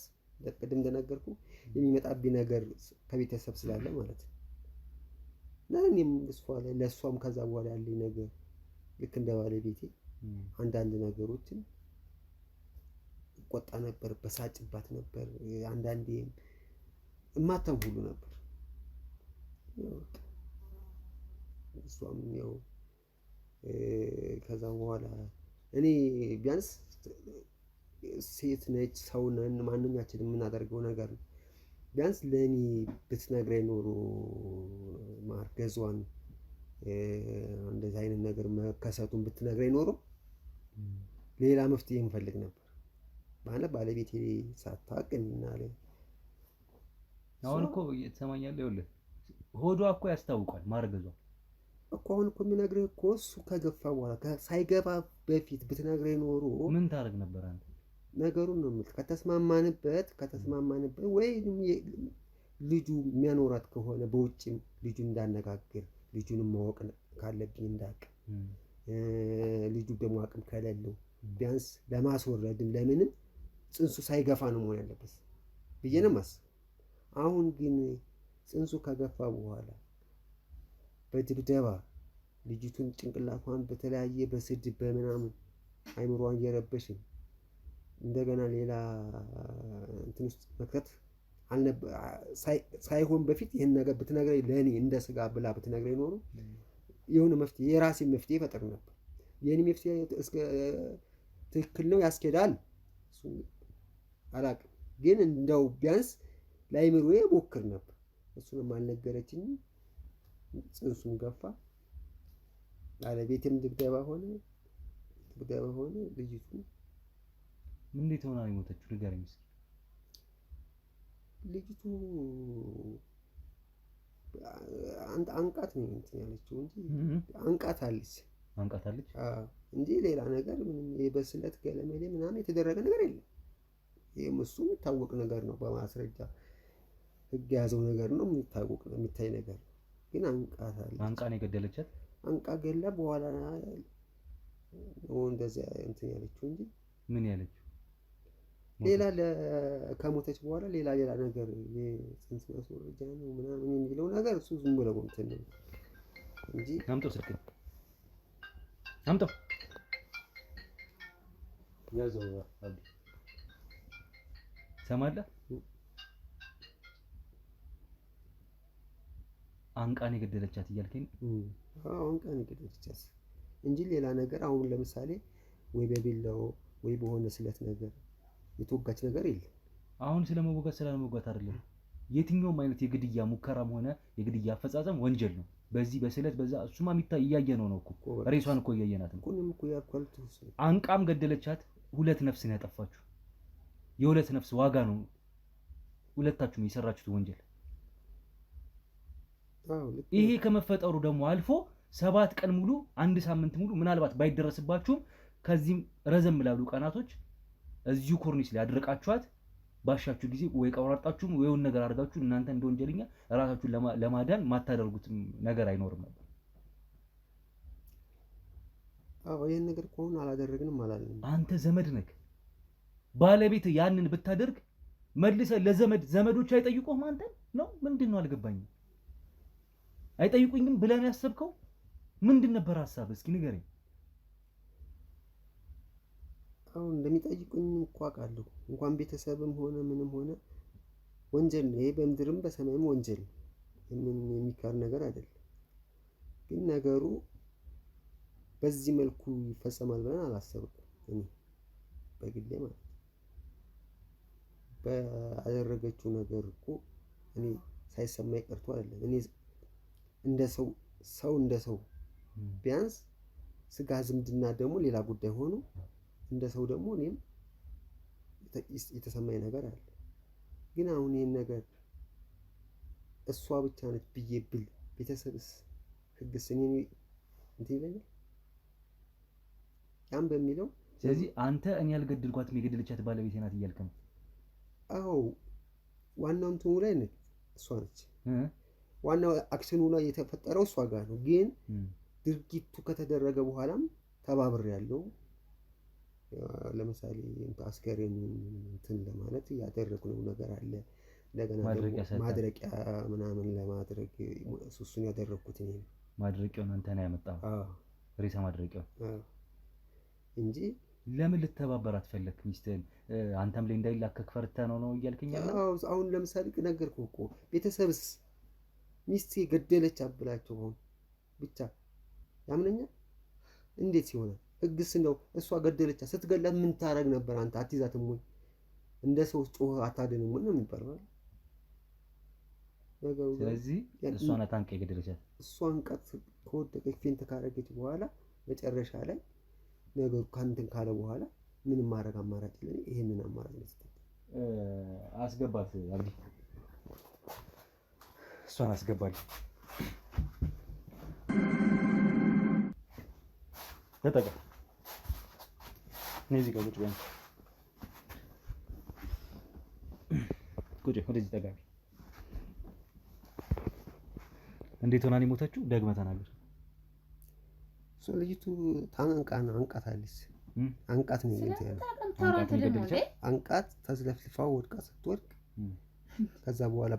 ቅድም እንደነገርኩ የሚመጣብኝ ነገር ከቤተሰብ ስላለ ማለት ነው። ለእኔም ለእሷም ከዛ በኋላ ያለኝ ነገር ልክ እንደ ባለቤቴ አንዳንድ ነገሮችን እቆጣ ነበር፣ በሳጭባት ነበር። አንዳንዴ እማተም ሁሉ ነበር። እሷም ያው ከዛ በኋላ እኔ ቢያንስ ሴት ነች፣ ሰው ነን፣ ማንኛችንም የምናደርገው ነገር ነው። ቢያንስ ለእኔ ብትነግረኝ ኖሮ ማርገዟን እንደዚህ አይነት ነገር መከሰቱን ብትነግረኝ ኖሮ ሌላ መፍትሄ እንፈልግ ነበር ማለት ባለቤቴ ሳታውቅ እናለ። አሁን እኮ ትሰማኛለህ? ይኸውልህ ሆዷ እኮ ያስታውቃል ማርገዟ እኮ። አሁን እኮ የምነግርህ እኮ እሱ ከገፋ በኋላ ሳይገባ በፊት ብትነግረኝ ኖሮ ምን ታደርግ ነበር አንተ? ነገሩን ነው የምልህ። ከተስማማንበት ወይ ልጁ የሚያኖራት ከሆነ በውጭም ልጁ እንዳነጋግር ልጁንም ማወቅ ካለብኝ እንዳውቅ፣ ልጁ ደግሞ አቅም ከሌለው ቢያንስ ለማስወረድም ለምንም ጽንሱ ሳይገፋ ነው መሆን ያለበት ብዬ ነው የማስበው። አሁን ግን ጽንሱ ከገፋ በኋላ በድብደባ ልጅቱን ጭንቅላቷን በተለያየ በስድብ በምናምን አይምሯን እየረበሽን እንደገና ሌላ እንትን ውስጥ መክተት ሳይሆን በፊት ይህን ነገር ብትነግረኝ ለእኔ እንደ ስጋ ብላ ብትነግረኝ ኖሮ የሆነ መፍትሄ የራሴን መፍትሄ ፈጥር ነበር። የኔ መፍትሄ እስከ ትክክል ነው ያስኬዳል እሱ አላውቅም፣ ግን እንደው ቢያንስ ለአይምሮዬ ሞክር ነበር። እሱንም አልነገረችኝም። ጽንሱን ገፋ፣ ባለቤቴም ድብደባ ሆነ። ልጅቱ እንዴት ሆና ነው የሞተችው? ንገረኝ እስኪ። ልጅቱ አንቃት ነው እንትን ያለችው እንጂ አንቃታለች እንጂ ሌላ ነገር ምንም የበስለት ገለመሌ ምናምን የተደረገ ነገር የለም። ይሄም እሱ የሚታወቅ ነገር ነው፣ በማስረጃ ህግ የያዘው ነገር ነው፣ የሚታወቅ ነው፣ የሚታይ ነገር ነው። ግን አንቃታለች። አንቃ ነው የገደለቻት። አንቃ ገላ በኋላ ነው እንደዚያ እንትን ያለችው እንጂ ምን ያለችው ሌላ ከሞተች በኋላ ሌላ ነገር የጽንስ ማስወረጃ ነው ምናምን የሚለው ነገር እሱ ዝም ብሎ እንትን ነው እንጂ አምጣው ስልክ አምጣው ያዘው አብዲ ሰማለህ አንቃን የገደለቻት እያልከኝ አንቃን የገደለቻት እንጂ ሌላ ነገር አሁን ለምሳሌ ወይ በቢላው ወይ በሆነ ስለት ነገር የተወጋች ነገር የለም። አሁን ስለመወጋት ስላለመወጋት አይደለም። የትኛውም አይነት የግድያ ሙከራም ሆነ የግድያ አፈጻጸም ወንጀል ነው። በዚህ በስለት በዛ እሱማ እያየነው ነው እኮ ሬሷን እኮ እያየናት ነው። ሁሉም እኮ ያልኳልቱ አንቃም ገደለቻት። 2 ነፍስ ነው ያጠፋችሁ። የ2 ነፍስ ዋጋ ነው ሁለታችሁም የሰራችሁት ወንጀል። ይሄ ከመፈጠሩ ደግሞ አልፎ 7 ቀን ሙሉ 1 ሳምንት ሙሉ ምናልባት ባይደረስባችሁም ከዚህም ረዘም ላሉ ቀናቶች እዚሁ ኮርኒስ ላይ አድርቃችኋት ባሻችሁ ጊዜ ወይ ቀወራጣችሁም ወይውን ነገር አድርጋችሁ እናንተ እንደ ወንጀለኛ ራሳችሁን ለማዳን ማታደርጉት ነገር አይኖርም ነበር። ይሄን ነገር ቆን አላደረግንም አላለም። አንተ ዘመድ ነህ። ባለቤት ያንን ብታደርግ መልሰ ዘመዶች አይጠይቁህም አንተ ነው ምንድነው አልገባኝም። አይጠይቁኝም ብለን ያሰብከው ምንድን ነበር ሐሳብ? እስኪ ንገረኝ። አሁን እንደሚጠይቁኝ እኮ አውቃለሁ። እንኳን ቤተሰብም ሆነ ምንም ሆነ ወንጀል ነው። ይሄ በምድርም በሰማይም ወንጀል ነው። የሚካር ነገር አይደለም። ግን ነገሩ በዚህ መልኩ ይፈጸማል ብለን አላሰብኩም። እኔ በግሌ ማለት ባደረገችው ነገር እኮ እኔ ሳይሰማኝ ቀርቶ አይደለም። እኔ እንደ ሰው ቢያንስ ስጋ ዝምድና ደግሞ ሌላ ጉዳይ ሆኖ እንደ ሰው ደግሞ እኔም የተሰማኝ ነገር አለ። ግን አሁን ይሄን ነገር እሷ ብቻ ነች ብዬ ብል ቤተሰብስ ህግስ እኔ እንትን ይለኛል ያን በሚለው። ስለዚህ አንተ እኔ ያልገድልኳትም የገደለቻት ባለቤቴ ናት እያልክ ነው? አዎ ዋናው እንትኑ ላይ ነች እሷ ነች። ዋናው አክሽኑ ላይ የተፈጠረው እሷ ጋር ነው። ግን ድርጊቱ ከተደረገ በኋላም ተባብሬ ያለው ለምሳሌ አስከሬን እንትን ለማለት ያደረግነው ነገር አለ። እንደገና ማድረቂያ ምናምን ለማድረግ እሱን ያደረኩት እኔ ነው። ማድረቂያውን አንተ ነህ ያመጣው? ሬሳ ማድረቂያው እንጂ ለምን ልተባበራት ፈለክ? ሚስትህን አንተም ላይ እንዳይላከክ ፈርተህ ነው እያልከኝ ያለው? አሁን ለምሳሌ ነገርኩህ እኮ ቤተሰብስ ሚስቴ ገደለች አብላቸው ሆነ ብቻ ያምነኛል? እንዴት ይሆናል? ህግስ ነው እሷ ገደለች ስትገላት ምን ታረግ ነበር አንተ? አትይዛትም ወይ? እንደ ሰው ጮህ አታደንም ወይ ነው የሚባለው? ስለዚህ እሷ ናት አንቀ የገደለቻት። እሷን ቀጥ ከወደቀች ፌንት ካረገች በኋላ መጨረሻ ላይ ነገሩ ካንተን ካለ በኋላ ምንም ማድረግ አማራጭ የለም። ይሄንን አማራጭ ነው አስገባት አብዲ፣ እሷን አስገባልኝ። ተጠጋ ነዚህ ጋር ቁጭ በል ቁጭ ወደዚህ ተጠጋ። እንዴት ሆና ነው የሞተችው? ደግመህ ተናገር። እሷ ልጅቱ አንቃታለች። አንቃት ነው አንቃት ተዝለፍልፋ ወድቃ ስትወድቅ ከዛ በኋላ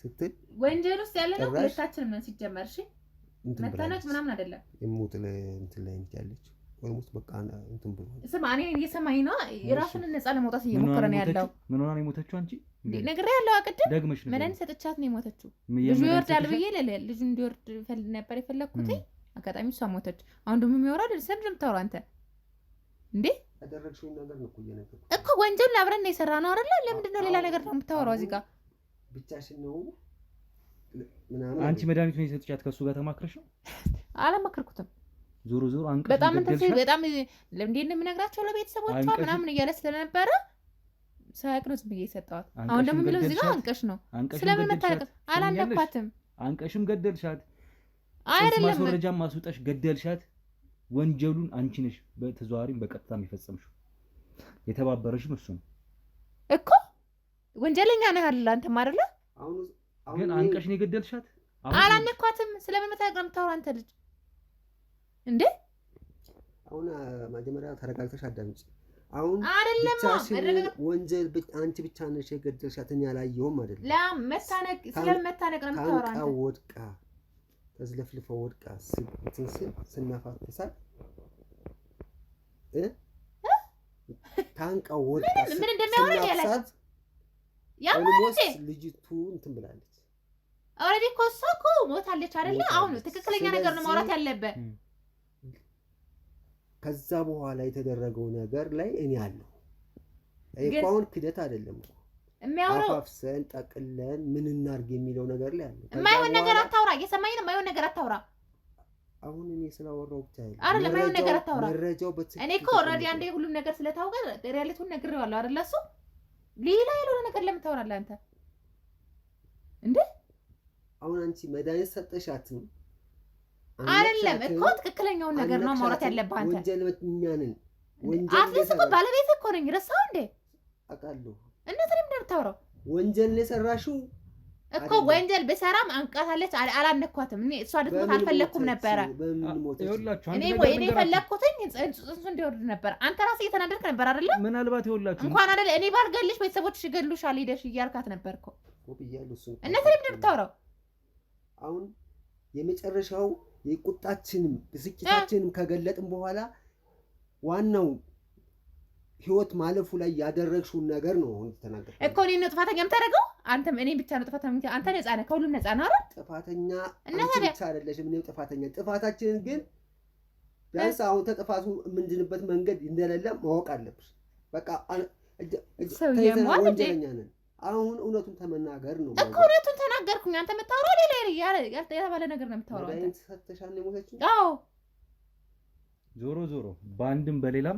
ስትል ወንጀል ውስጥ ያለ ነው። ሁለታችንም ነን ሲጀመር። እሺ መታነቅ ምናምን አይደለም። የሞት እንትን ላይ ነች ያለችው። ወይስ በቃ እንትን ብሎ ስማ፣ እኔ እየሰማኝ ነው። የራሱን ነፃ ለማውጣት እየሞከረ ነው ያለው። ምን ሆና ነው የሞተችው? አንቺ ነግሬ ያለው አቅድም ደግመሽ ነው መድኃኒት ሰጥቻት ነው የሞተችው። ልጁ ይወርዳል ብዬ ልጁ እንዲወርድ ነበር የፈለኩት። አጋጣሚ እሷ ሞተች። አሁን ደግሞ የሚወራው ሰምድ የምታወራው አንተ እንዴ? ያደረግሽውን ነገር ነው እየነገርኩህ እኮ። ወንጀል አብረን ነው የሰራነው አይደለ? ለምንድን ነው ሌላ ነገር ነው የምታወራው እዚህ ጋር? ብቻሽን ነው ምናምን። አንቺ መድኃኒቱን የሰጥቻት ከሱ ጋር ተማክረሽ ነው? አላማከርኩትም። ዞሮ ዞሮ አንቀሽ በጣም በጣም እንዴት ነው የምነግራቸው ለቤተሰቦቿ ምናምን እያለ ስለነበረ ሳያቅ ነው ዝም ብዬ የሰጠኋት። አሁን ደግሞ የሚለው እዚህ ጋር አንቀሽ ነው። ስለምን መታረቅ? አላነኳትም። አንቀሽም ገደልሻት። አይደለም ማስወረጃም ማስወጣሽ ገደልሻት። ወንጀሉን አንቺ ነሽ በተዘዋዋሪም በቀጥታም የፈጸምሽው። የተባበረሽም እሱ ነው እኮ። ወንጀለኛ ነህ አይደል? አንተም አይደለ? ግን አንቀሽ ነው የገደልሻት? አላነኳትም። ስለምን መታገም ታወራ አንተ ልጅ እንዴ? አሁን መጀመሪያ ተረጋግተሽ አዳምጪ። አሁን አይደለም ወንጀል አንቺ ብቻ ነሽ የገደልሻት፣ እኔ አላየሁም አይደለም። ለመታነቅ ስለመታነቅ ነው የምታወራ አንተ። ወድቃ ተዝለፍልፈ ወድቃ ስናፋፍሳት ታንቃ ወድቃ ምን እንደሚያወራ ያላል ልጅቱ እንትን ብላለች። ኦሬዲ ኮሶኮ ሞታለች አይደለ? አሁን ትክክለኛ ነገር ነው ማውራት ያለበት። ከዛ በኋላ የተደረገው ነገር ላይ እኔ አለሁ። አሁን ክደት አይደለም እኮ የሚያወራው። አፋፍሰን ጠቅለን ምን እናርግ የሚለው ነገር ላይ አለ። የማይሆን ነገር አታውራ። እየሰማኝ ነው። የማይሆን ነገር አታውራ። አሁን እኔ ስላወራው ብቻ አይደለም የማይሆን ነገር አታውራ። መረጃው በትክክል እኔ እኮ ኦሬዲ አንዴ ሁሉም ነገር ስለታወቀ ሪያሊቲውን ነግሬዋለሁ አይደለ? እሱ ሌላ ያልሆነ ነገር ለምን ታወራለህ አንተ እንዴ? አሁን አንቺ መድኃኒት ሰጠሻትም አይደለም እኮ ትክክለኛውን ነገር ነው ማውራት ያለብህ አንተ። ወንጀለኛ ነን። አትሊስት እኮ ባለቤት እኮ ነኝ። ረሳው እንዴ? አውቃለሁ። እንደዚህ ነው የምታወራው። ወንጀል የሰራሽው እኮ ወንጀል በሰራም አንቃታለች። አላነኳትም። እኔ እሷ ልትሞት አልፈለኩም ነበረ። እኔ ፈለኩትኝ ጽንሱ እንዲወርድ ነበር። አንተ ራስህ እየተናደድክ ነበር አይደለ? ምናልባት ይኸውላችሁ እንኳን አይደለ እኔ ባልገልሽ ቤተሰቦችሽ ይገሉሻል ሄደሽ እያልካት ነበር እኮ። እነዚህ ነው የምታወራው። አሁን የመጨረሻው የቁጣችንም ብስጭታችንም ከገለጥን በኋላ ዋናው ህይወት ማለፉ ላይ ያደረግሽውን ነገር ነው አሁን ተናገር እኮ። እኔ ነው ጥፋተኛ የምታደርገው? አንተም እኔ ብቻ ነው ጥፋተኛ? አንተ ነፃ ነህ፣ ከሁሉም ነፃ ነህ አይደል? ጥፋተኛ አንቺ ብቻ አይደለሽም፣ እኔም ጥፋተኛ። ጥፋታችንን ግን ቢያንስ አሁን ተጥፋቱ የምንድንበት መንገድ እንደሌለ ማወቅ አለብሽ። በቃ ወንጀለኛ ነን። አሁን እውነቱን ተመናገር ነው እኮ። እውነቱን ተናገርኩኝ። አንተ የምታወራው ሌላ ያልተባለ ነገር ነው የምታወራው አንተ። መድኃኒት ሰጥተሻል ነው የሞተችው? አዎ። ዞሮ ዞሮ በአንድም በሌላም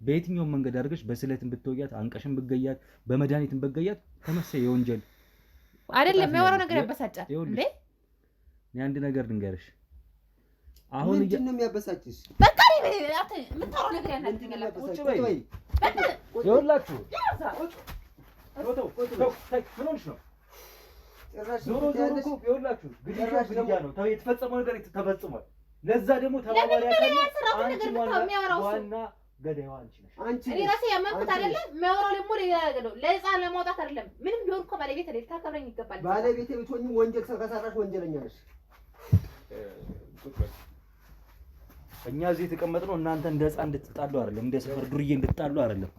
በየትኛውም መንገድ አድርገሽ በስለትን ብትወያት፣ አንቀሽን ብትገያት፣ በመድኃኒትን ብትገያት ተመሳሳይ የወንጀል አይደለም። የሚያወራው ነገር ያበሳጫል እንዴ? እኔ አንድ ነገር ልንገርሽ። አሁን ምንድን ነው የሚያበሳጭሽ? በቃ የምታወራው ነገር ያናድኛል። ቁጭ በይ። ይኸውላችሁ ምን ሆንሽ ነው? ዞሮ ዞሮ እኮ ይኸውላችሁ ግድያ ነው የተፈጸመው ነገር ተፈጽሟል። ለዛ ደግሞ ተባባሪ ያለው ዋና ገዳይዋ አንቺ ነሽ። እኔ ራሴ ያመንኩት አይደለ? የሚያወራው ደግሞ ሌላ ነገር ነው። ለህፃን ለማውጣት አይደለም። ምንም ቢሆን እኮ ባለቤት አይደል? ታከብረኝ ይገባል። ባለቤቴ ብትሆኚ ወንጀል ከሰራሽ ወንጀለኛ ነሽ። እኛ እዚህ የተቀመጥነው እናንተ እንደ ህፃን እንድትጣሉ አይደለም፣ እንደ ሰፈር ዱርዬ እንድትጣሉ አይደለም፣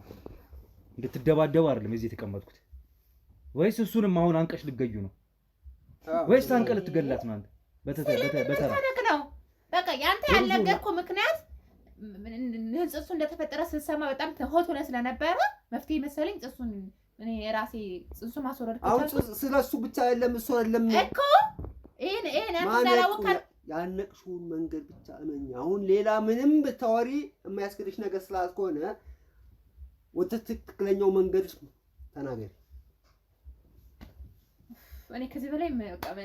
እንድትደባደቡ አይደለም እዚህ የተቀመጥኩት። ወይስ እሱንም አሁን አንቀሽ ልትገዩ ነው? ወይስ ታንቀ ልትገላት ነው? አንተ በተራ ነው በቃ ያንተ ያልነገርኩህ ምክንያት ጽንሱ እንደተፈጠረ ስትሰማ በጣም ሆት ሆነ ስለነበረ መፍትሄ መሰለኝ ጽንሱን እኔ ራሴ ጽንሱ ማስወረድ አሁን ስለሱ ብቻ አይደለም እሱ አይደለም እኮ ይሄን አንተላውካል ያነቅሽውን መንገድ ብቻ እመኝ። አሁን ሌላ ምንም ብታወሪ የማያስከድሽ ነገር ስላልሆነ ወደ ትክክለኛው መንገድ ተናገሪ። እኔ ከዚህ በላይ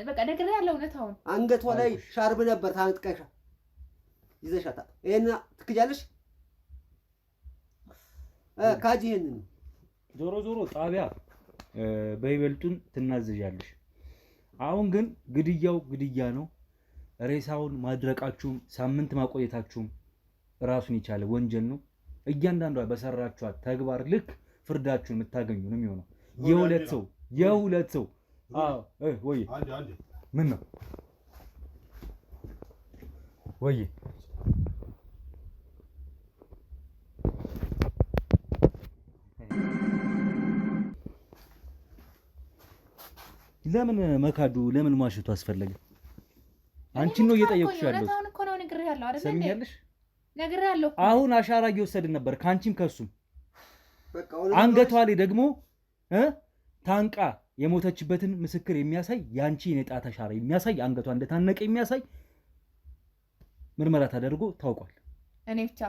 በቃ ነገር ያለው እውነታውን አንገቷ ላይ ሻርብ ነበር ታንጥቀሻ ይዘሻታ። ይሄን ትክጃለሽ ካጂ። ይሄንን ዞሮ ዞሮ ጣቢያ በይበልጡን ትናዘዣለሽ። አሁን ግን ግድያው ግድያ ነው። ሬሳውን ማድረቃችሁም ሳምንት ማቆየታችሁም ራሱን የቻለ ወንጀል ነው። እያንዳንዷ በሰራችኋት ተግባር ልክ ፍርዳችሁን የምታገኙ ነው የሚሆነው። የሁለት ሰው ወይ ምን ነው ወይ ለምን መካዱ ለምን ማሽቱ አስፈለገ? አንቺን ነው እየጠየቅኩሽ ያለው። እውነታውን እኮ ነው ነግሬሃለሁ አይደል? ሰሚኛለሽ? ነግሬሃለሁ። አሁን አሻራ እየወሰድን ነበር ካንቺም ከሱም። አንገቷ ላይ ደግሞ ታንቃ የሞተችበትን ምስክር የሚያሳይ ያንቺ የጣት አሻራ የሚያሳይ አንገቷ እንደታነቀ የሚያሳይ ምርመራ ተደርጎ ታውቋል። እኔ ብቻ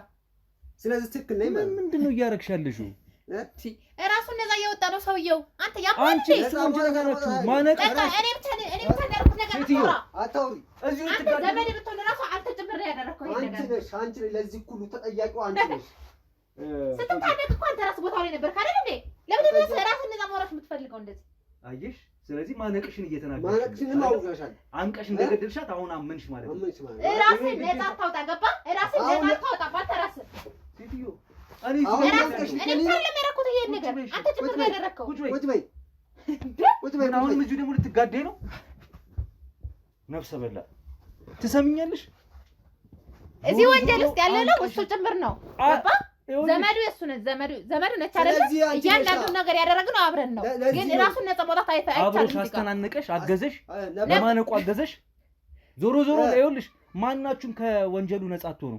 ስለዚህ ትክክል ነኝ ማለት ምንድነው እያረግሽ ያለሽው? እራሱ እንደዛ እየወጣ ነው ሰውየው። አንተ ያማን አንቺ ስለምን ተናገራችሁ? ማነቅ እኔ ብቻ ያደረኩት ነገር አታውሪ። እዚህ አንተ ዘመድ ብትሆን እራሱ አንተ ጭምር ያደረከው ይሄ ነገር። አንቺ ለዚህ ሁሉ ተጠያቂው አንቺ ነሽ። ስትታደቅ እኮ አንተ ራስህ ቦታው ላይ ነበርክ አይደል እንዴ? ለምን ነው ራስህ እንደዛ ማውራት የምትፈልገው እንደዚህ? አየሽ ስለዚህ ማነቅሽን እየተናገርሽ ማነቅሽንም አውቀሻል። አንቀሽ እንደገደልሻት አሁን አመንሽ ማለት ነው። ራስን ነፃ ታውጣ ገባ ራስን ነፃ ታውጣ ባተራስ ሴትዮ እኔ ካለመረኩት ይሄን ነገር አንተ ጭምር ነው ያደረከው። ቁጭ በይ አሁን ምጁ ደግሞ ልትጋደይ ነው። ነፍሰ በላ ትሰሚኛለሽ? እዚህ ወንጀል ውስጥ ያለ ነው እሱ ጭምር ነው ገባ። ዘመዱ የሱ ነው ዘመዱ ነች አይደል? እያንዳንዱ ነገር ያደረግነው አብረን ነው። ግን ራሱን ነፃ ማውጣት አይቻልም። አብሮሽ አስተናነቀሽ፣ አገዘሽ፣ ለማነቁ አገዘሽ። ዞሮ ይኸውልሽ ማናችሁም ከወንጀሉ ነፃ አትሆኑ።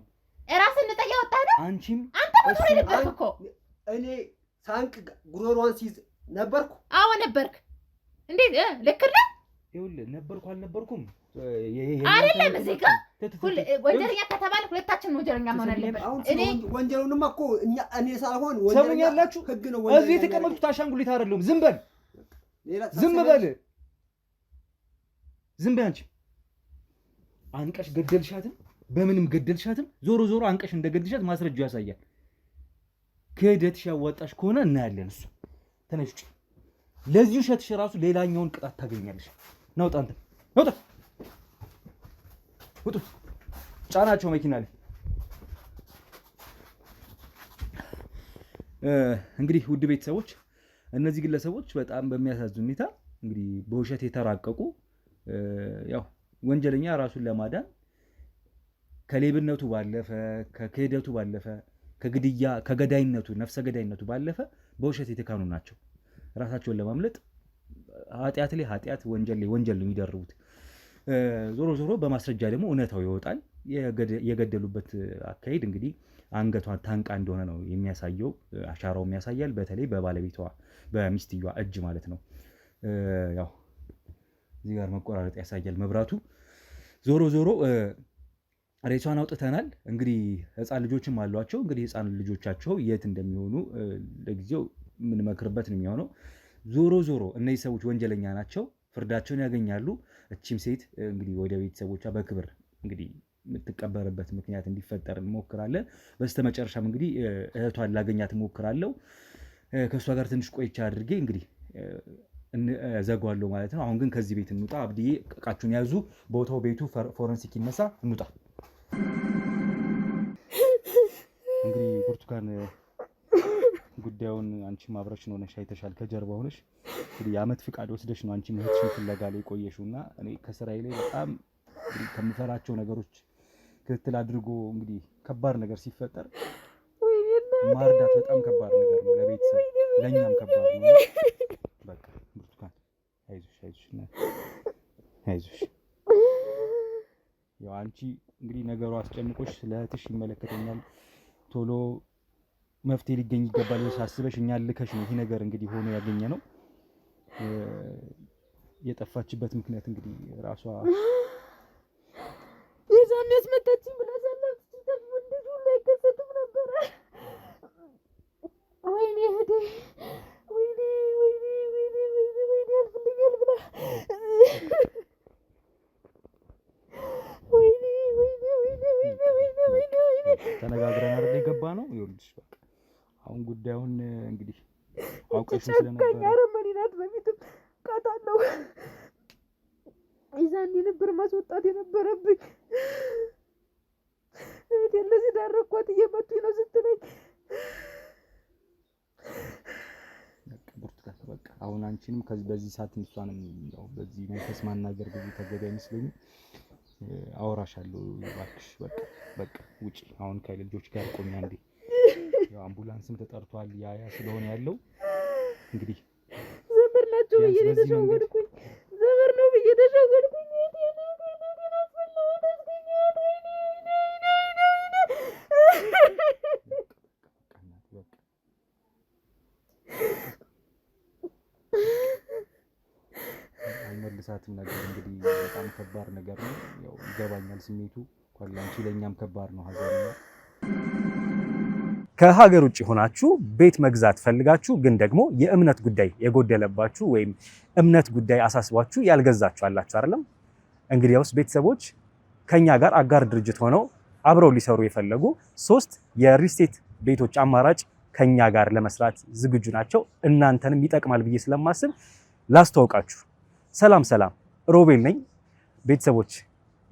ራስን ነፃ ያወጣህ ነው አንቺም አንተ ሞቶ ነበርክ እኮ። እኔ ሳንቅ ጉሮሮዋን ሲይዝ ነበርኩ። አዎ ነበርክ። እንዴት ልክ ነህ? ይኸውልህ ነበርኩ አልነበርኩም አይደለም። እዚህ ጋር ወንጀለኛ ከተባለ ሁለታችንም ወንጀለኛ መሆን አለበት። እኔ ወንጀሉንማ እኮ እኔ ሳልሆን ሰሙኛላችሁ። ህግ ነው። እዚህ የተቀመጡት አሻንጉሊት አይደለም። ዝም በል ዝም በል ዝም በይ አንቺ። አንቀሽ ገደልሻትም በምንም ገደልሻትም ዞሮ አንቀሽ እንደገደልሻት ማስረጃ ያሳያል። ክህደትሽ ያዋጣሽ ከሆነ እናያለን። እሱ ተነሽ ውጪ። ለዚህ ውሸትሽ ራሱ ሌላኛውን ቅጣት ታገኛለሽ። ናውጣ አንተ ናውጣ። ውጡ። ጫናቸው መኪና ላይ። እንግዲህ ውድ ቤተሰቦች እነዚህ ግለሰቦች በጣም በሚያሳዝን ሁኔታ እንግዲህ በውሸት የተራቀቁ ያው ወንጀለኛ ራሱን ለማዳን ከሌብነቱ ባለፈ ከክህደቱ ባለፈ ከግድያ ከገዳይነቱ ነፍሰ ገዳይነቱ ባለፈ በውሸት የተካኑ ናቸው። ራሳቸውን ለማምለጥ ኃጢአት ላይ ኃጢአት ወንጀል ላይ ወንጀል ነው የሚደርቡት። ዞሮ በማስረጃ ደግሞ እውነታው ይወጣል። የገደሉበት አካሄድ እንግዲህ አንገቷን ታንቃ እንደሆነ ነው የሚያሳየው። አሻራውም ያሳያል። በተለይ በባለቤቷ በሚስትየዋ እጅ ማለት ነው። ያው እዚህ ጋር መቆራረጥ ያሳያል መብራቱ። ዞሮ ሬሷን አውጥተናል። እንግዲህ ህፃን ልጆችም አሏቸው። እንግዲህ ህፃን ልጆቻቸው የት እንደሚሆኑ ለጊዜው የምንመክርበት ነው የሚሆነው። ዞሮ እነዚህ ሰዎች ወንጀለኛ ናቸው፣ ፍርዳቸውን ያገኛሉ። እቺም ሴት እንግዲህ ወደ ቤተሰቦቿ በክብር እንግዲህ የምትቀበርበት ምክንያት እንዲፈጠር እንሞክራለን። በስተመጨረሻም እንግዲህ እህቷን ላገኛት እሞክራለሁ። ከእሷ ጋር ትንሽ ቆይቻ አድርጌ እንግዲህ ዘጓለሁ ማለት ነው። አሁን ግን ከዚህ ቤት እንውጣ። አብድዬ እቃችሁን ያዙ። ቦታው ቤቱ ፎረንሲክ ይነሳ፣ እንውጣ። እንግዲህ ብርቱካን ጉዳዩን አንቺም አብረሽን ሆነሽ አይተሻል። ከጀርባ ሆነሽ እንግዲህ የዓመት ፍቃድ ወስደሽ ነው አንቺም እህትሽን ፍለጋ ላይ ቆየሽውና እኔ ከስራዬ ላይ በጣም እንግዲህ ከምፈራቸው ነገሮች ክትትል አድርጎ እንግዲህ ከባድ ነገር ሲፈጠር ማርዳት በጣም ከባድ ነገር ነው። ለቤተሰብ ለኛም ከባድ ነው። በቃ ብርቱካን አይዞሽ። ያው አንቺ እንግዲህ ነገሩ አስጨንቆሽ ለእህትሽ ይመለከተኛል ቶሎ መፍትሄ ሊገኝ ይገባል ሳስበሽ እኛን ልከሽ ነው ይሄ ነገር እንግዲህ ሆኖ ያገኘ ነው። የጠፋችበት ምክንያት እንግዲህ ራሷ የዛን ያስመጣችኝ ብላ ሰላም ሲተፍ እንደሱ ላይ ከሰተም ነበር። ወይኔ እህቴ ወይኔ ያልፍልኛል ብላ ወይኔ ተነጋግረን አይደል የገባ ነው። ይኸውልሽ በቃ አሁን ጉዳዩን እንግዲህ አውቀሽ ስለነበር አረመኔ ናት። በፊትም ቃታለው ይዛን የነበር ማስወጣት የነበረብኝ እህቴ እንደዚህ ዳረኳት እየመቱኝ ነው ስትለኝ በቃ አሁን አንቺንም በዚህ ሰዓት እሷንም ያው በዚህ መንፈስ ማናገር ብዙ ተገቢ አይመስለኝም። አወራሻለሁ እባክሽ በቃ ውጪ። አሁን ከልጆች ጋር ቆኛ እንዴ ያው አምቡላንስም ተጠርቷል። ያ ስለሆነ ያለው እንግዲህ ዘመር ናቸው ብዬ ተሸወድኩኝ። ዘመር ነው ብዬ ተሸወድኩኝ። አይመልሳትም ነገር እንግዲህ በጣም ከባድ ነገር ነው። ያው ይገባኛል ስሜቱ ኳላንቺ ለኛም ከባድ ነው ሀዘን ነው። ከሀገር ውጭ ሆናችሁ ቤት መግዛት ፈልጋችሁ ግን ደግሞ የእምነት ጉዳይ የጎደለባችሁ ወይም እምነት ጉዳይ አሳስቧችሁ ያልገዛችሁ አላችሁ አይደለም? እንግዲያውስ ቤተሰቦች ከኛ ጋር አጋር ድርጅት ሆነው አብረው ሊሰሩ የፈለጉ 3 የሪልስቴት ቤቶች አማራጭ ከኛ ጋር ለመስራት ዝግጁ ናቸው። እናንተንም ይጠቅማል ብዬ ስለማስብ ላስተዋውቃችሁ። ሰላም ሮቤል ነኝ። ቤተሰቦች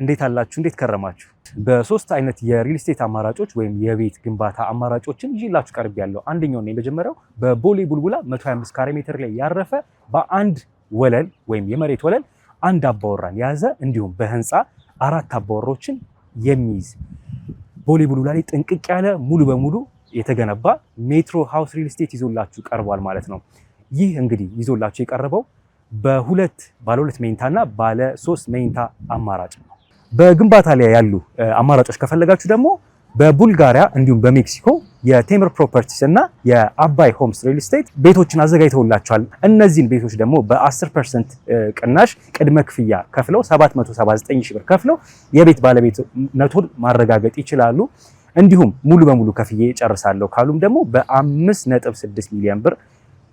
እንዴት አላችሁ? እንዴት ከረማችሁ? በሶስት አይነት የሪል ስቴት አማራጮች ወይም የቤት ግንባታ አማራጮችን ይዤላችሁ ቀርብ ያለው አንደኛው ነው የመጀመሪያው በቦሌ ቡልቡላ 125 ካሬ ሜትር ላይ ያረፈ በአንድ ወለል ወይም የመሬት ወለል አንድ አባወራን የያዘ እንዲሁም በህንፃ 4 አባወሮችን የሚይዝ ቦሌ ቡልቡላ ላይ ጥንቅቅ ያለ ሙሉ በሙሉ የተገነባ ሜትሮ ሃውስ ሪል ስቴት ይዞላችሁ ቀርቧል ማለት ነው። ይህ እንግዲህ ይዞላችሁ የቀረበው በሁለት ባለ 2 መኝታና ባለ 3 መኝታ አማራጭ ነው። በግንባታ ላይ ያሉ አማራጮች ከፈለጋችሁ ደግሞ በቡልጋሪያ እንዲሁም በሜክሲኮ የቴምር ፕሮፐርቲስ እና የአባይ ሆምስ ሪል ስቴት ቤቶችን አዘጋጅተውላቸዋል። እነዚህን ቤቶች ደግሞ በ10% ቅናሽ ቅድመ ክፍያ ከፍለው 779 ሺህ ብር ከፍለው የቤት ባለቤትነቱን ማረጋገጥ ይችላሉ። እንዲሁም ሙሉ በሙሉ ከፍዬ ጨርሳለሁ ካሉም ደግሞ በ5.6 ሚሊዮን ብር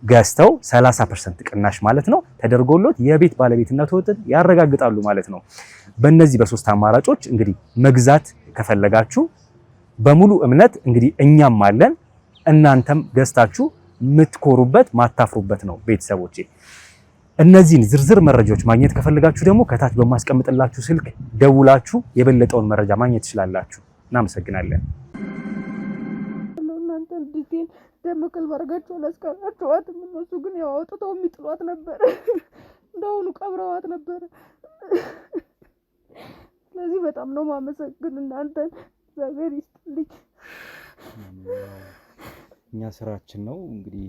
ገዝተው 30% ቅናሽ ማለት ነው ተደርጎሎት የቤት ባለቤትነቱን ያረጋግጣሉ ማለት ነው። በእነዚህ በሶስት አማራጮች እንግዲህ መግዛት ከፈለጋችሁ በሙሉ እምነት እንግዲህ እኛም አለን፣ እናንተም ገዝታችሁ የምትኮሩበት ማታፍሩበት ነው። ቤተሰቦቼ እነዚህን ዝርዝር መረጃዎች ማግኘት ከፈለጋችሁ ደግሞ ከታች በማስቀምጥላችሁ ስልክ ደውላችሁ የበለጠውን መረጃ ማግኘት ትችላላችሁ። እናመሰግናለን። እናንተ ልጅቴን ደምቅል ባርጋችሁ አላስቀራችኋትም። እነሱ ግን ያው አውጥተው የሚጥሏት ነበር፣ እንደውኑ ቀብረዋት ነበር። ስለዚህ በጣም ነው ማመሰግን እናንተን። እግዚአብሔር ይስጥልኝ። እኛ ስራችን ነው እንግዲህ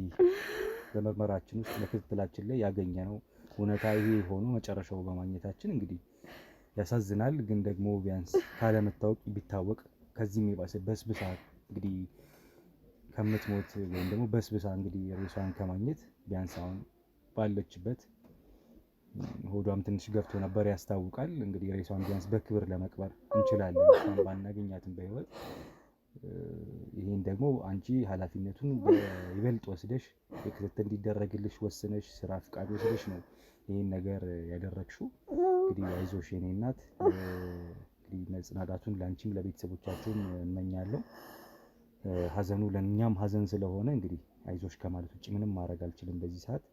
በመርመራችን ውስጥ በክትትላችን ላይ ያገኘነው እውነታ ይሄ ሆኖ መጨረሻው በማግኘታችን እንግዲህ ያሳዝናል። ግን ደግሞ ቢያንስ ካለመታወቅ ቢታወቅ ከዚህም የባሰ በስብሳ እንግዲህ ከምትሞት ወይም ደግሞ በስብሳ እንግዲህ ሬሷን ከማግኘት ቢያንስ አሁን ባለችበት ሆዷም ትንሽ ገፍቶ ነበር ያስታውቃል። እንግዲህ ሬሷን ቢያንስ በክብር ለመቅበር እንችላለን እንኳን ባናገኛትም በህይወት። ይሄን ደግሞ አንቺ ኃላፊነቱን በይበልጥ ወስደሽ የክትትል እንዲደረግልሽ ወስነሽ ስራ ፍቃድ ወስደሽ ነው ይሄን ነገር ያደረግሽው። እንግዲህ አይዞሽ የኔ እናት። እንግዲህ መጽናናቱን ለአንቺም ለቤተሰቦቻችሁም እመኛለሁ። ሀዘኑ ለእኛም ሀዘን ስለሆነ እንግዲህ አይዞሽ ከማለት ውጭ ምንም ማድረግ አልችልም በዚህ ሰዓት።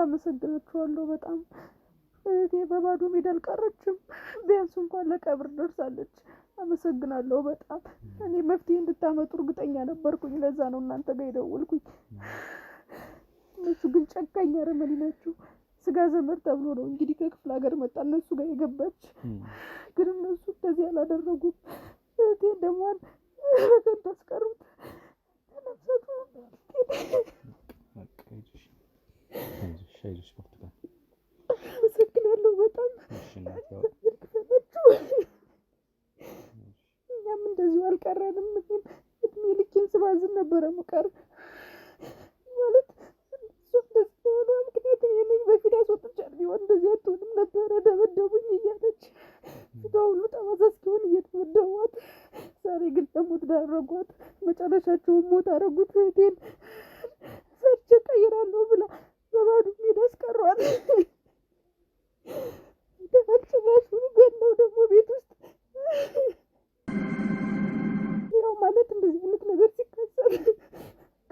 አመሰግናችኋለሁ በጣም። እህቴ በባዶ ሜዳ አልቀረችም፣ ቢያንስ እንኳን ለቀብር ደርሳለች። አመሰግናለሁ በጣም። እኔ መፍትሄ እንድታመጡ እርግጠኛ ነበርኩኝ፣ ለዛ ነው እናንተ ጋር የደወልኩኝ። እነሱ ግን ጨካኝ አረመኔ ናቸው። ስጋ ዘመድ ተብሎ ነው እንግዲህ ከክፍለ ሀገር መጣ እነሱ ጋር የገባች፣ ግን እነሱ እንደዚህ አላደረጉም። እህቴ ደሟን በከንቱ አስቀሩት። ተነፍሰቱ አመሰግናለሁ በጣም። እኛም እንደዚሁ አልቀረንም። እድሜ ልኬን ስባዝን ነበረ ምቀር ማለት እሱ እንደዚህ የሆነ ምክንያት የነኝ በፊት አስወጥቻት ቢሆን እንደዚህ አትሆንም ነበረ። ደበደቡኝ እያለች ፊቷ ሁሉ ጠባሳ እስኪሆን እየተመደቧት፣ ዛሬ ግን ለሞት ዳረጓት። መጨረሻቸውን ሞት አደረጉት። እህቴን ሰርቼ ቀይራለሁ ብላ በባዶ ሜዳ አስቀሯት። ጭራሹን ገለው ደግሞ ቤት ውስጥ ያው ማለት እንደዚህ አይነት ነገር ሲከሰት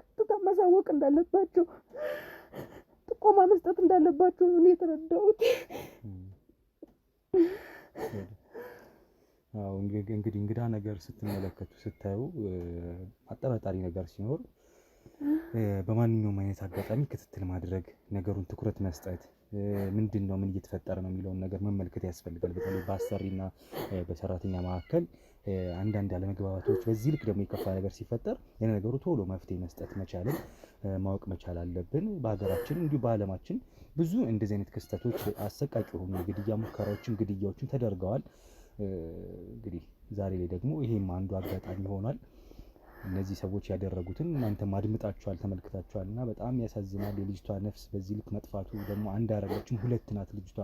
ቀጥታ ማሳወቅ እንዳለባቸው፣ ጥቆማ መስጠት እንዳለባቸው ነው የተረዳሁት። አዎ እንግዲህ እንግዳ ነገር ስትመለከቱ ስታዩ አጠራጣሪ ነገር ሲኖር በማንኛውም አይነት አጋጣሚ ክትትል ማድረግ፣ ነገሩን ትኩረት መስጠት፣ ምንድነው ምን እየተፈጠረ ነው የሚለውን ነገር መመልከት ያስፈልጋል። በተለይ በአሰሪና በሰራተኛ መካከል አንዳንድ አለመግባባቶች፣ በዚህ ልክ ደግሞ የከፋ ነገር ሲፈጠር የነገሩ ቶሎ መፍትሄ መስጠት መቻልን ማወቅ መቻል አለብን። በሀገራችን እንዲሁ በዓለማችን ብዙ እንደዚህ አይነት ክስተቶች አሰቃቂ የሆኑ የግድያ ሙከራዎችም ግድያዎችም ተደርገዋል። እንግዲህ ዛሬ ላይ ደግሞ ይሄም አንዱ አጋጣሚ ሆኗል። እነዚህ ሰዎች ያደረጉትን እናንተም አድምጣችኋል፣ ተመልክታችኋል እና በጣም ያሳዝናል። የልጅቷ ነፍስ በዚህ ልክ መጥፋቱ ደግሞ አንድ አረጋችም 2 ናት ልጅቷ።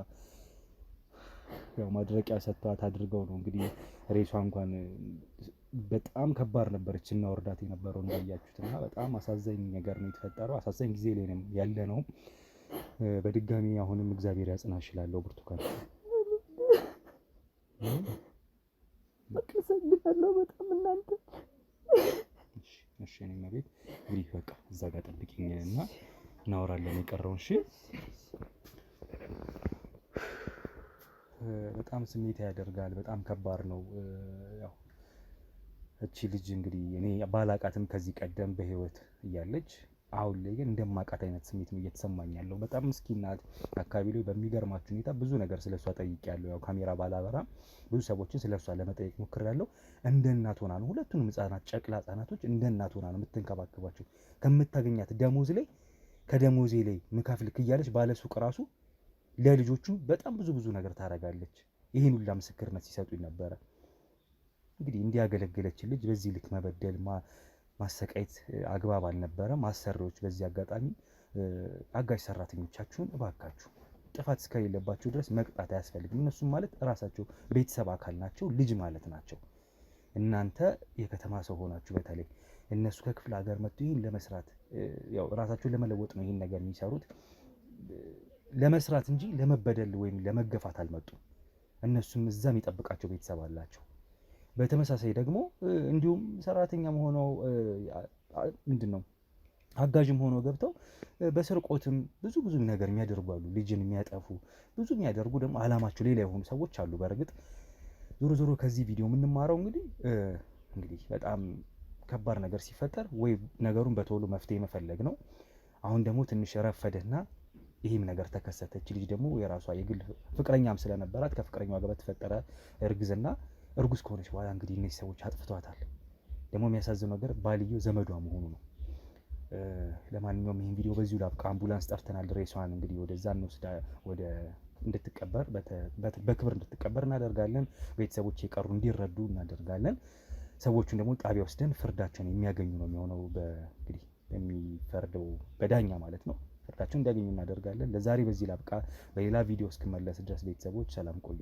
ያው ማድረቂያ ሰጥቷት አድርገው ነው እንግዲህ ሬሷ እንኳን በጣም ከባድ ነበረች እና ወርዳት የነበረው እንዳያችሁት እና በጣም አሳዛኝ ነገር ነው የተፈጠረው። አሳዛኝ ጊዜ ላይ ያለ ነው። በድጋሚ አሁንም እግዚአብሔር ያጽናሽ እላለሁ ብርቱካን። አመሰግናለሁ በጣም እናንተ። እሺ እኔ ማለት እንግዲህ በቃ እዛ ጋር ጠብቂኝ እና እናወራለን የቀረውን። እሺ በጣም ስሜት ያደርጋል። በጣም ከባድ ነው። ያው እቺ ልጅ እንግዲህ እኔ ባላቃትም ከዚህ ቀደም በህይወት እያለች አሁን ላይ ግን እንደማቃት አይነት ስሜት ነው እየተሰማኝ ያለው። በጣም ምስኪን ናት። አካባቢ ላይ በሚገርማችሁ ሁኔታ ብዙ ነገር ስለሷ ጠይቄያለሁ። ያው ካሜራ ባላበራም ብዙ ሰዎችን ስለሷ ለመጠየቅ ሞክሬያለሁ። እንደ እናት ሆና ነው ሁለቱንም ህጻናት ጨቅላ ህጻናቶች እንደ እናት ሆና ነው የምትንከባከባቸው። ከምታገኛት ደሞዝ ላይ ከደሞዜ ላይ ምከፍልክ እያለች ባለሱቅ ራሱ ለልጆቹ በጣም ብዙ ነገር ታደርጋለች። ይሄን ሁላ ምስክርነት ሲሰጡኝ ነበረ። እንግዲህ እንዲያገለግለችን ልጅ በዚህ ልክ መበደል ማሰቃየት አግባብ አልነበረም። አሰሪዎች በዚህ አጋጣሚ አጋዥ ሰራተኞቻችሁን እባካችሁ ጥፋት እስከሌለባቸው ድረስ መቅጣት አያስፈልግም። እነሱም ማለት ራሳቸው ቤተሰብ አካል ናቸው፣ ልጅ ማለት ናቸው። እናንተ የከተማ ሰው ሆናችሁ በተለይ እነሱ ከክፍለ ሀገር መጥቶ ይህን ለመስራት ያው ራሳቸውን ለመለወጥ ነው ይህን ነገር የሚሰሩት ለመስራት እንጂ ለመበደል ወይም ለመገፋት አልመጡም። እነሱም እዛ የሚጠብቃቸው ቤተሰብ አላቸው። በተመሳሳይ ደግሞ እንዲሁም ሰራተኛም ሆነው ምንድነው አጋዥም ሆኖ ገብተው በስርቆትም ብዙ ነገር የሚያደርጉ አሉ። ልጅን የሚያጠፉ ብዙ የሚያደርጉ ደግሞ አላማቸው ሌላ የሆኑ ሰዎች አሉ። በእርግጥ ዞሮ ከዚህ ቪዲዮ የምንማረው እንግዲህ በጣም ከባድ ነገር ሲፈጠር ወይ ነገሩን በቶሎ መፍትሄ መፈለግ ነው። አሁን ደግሞ ትንሽ ረፈደና ይሄም ነገር ተከሰተች። ልጅ ደግሞ የራሷ የግል ፍቅረኛም ስለነበራት ከፍቅረኛዋ ጋር በተፈጠረ እርግዝና እርጉዝ ከሆነች በኋላ እንግዲህ እነዚህ ሰዎች አጥፍቷታል። ደግሞ የሚያሳዝነው ነገር ባልየው ዘመዷ መሆኑ ነው። ለማንኛውም ይሄን ቪዲዮ በዚሁ ላብቃ። አምቡላንስ ጠርተናል። ሬሷን እንግዲህ ወደዛ እንወስዳ ወደ እንድትቀበር በክብር እንድትቀበር እናደርጋለን። ቤተሰቦች የቀሩ እንዲረዱ እናደርጋለን። ሰዎቹን ደግሞ ጣቢያ ወስደን ፍርዳቸውን የሚያገኙ ነው የሚሆነው። እንግዲህ የሚፈርደው በዳኛ ማለት ነው። ፍርዳቸውን እንዲያገኙ እናደርጋለን። ለዛሬ በዚህ ላብቃ። በሌላ ቪዲዮ እስክመለስ ድረስ ቤተሰቦች ሰላም ቆዩ።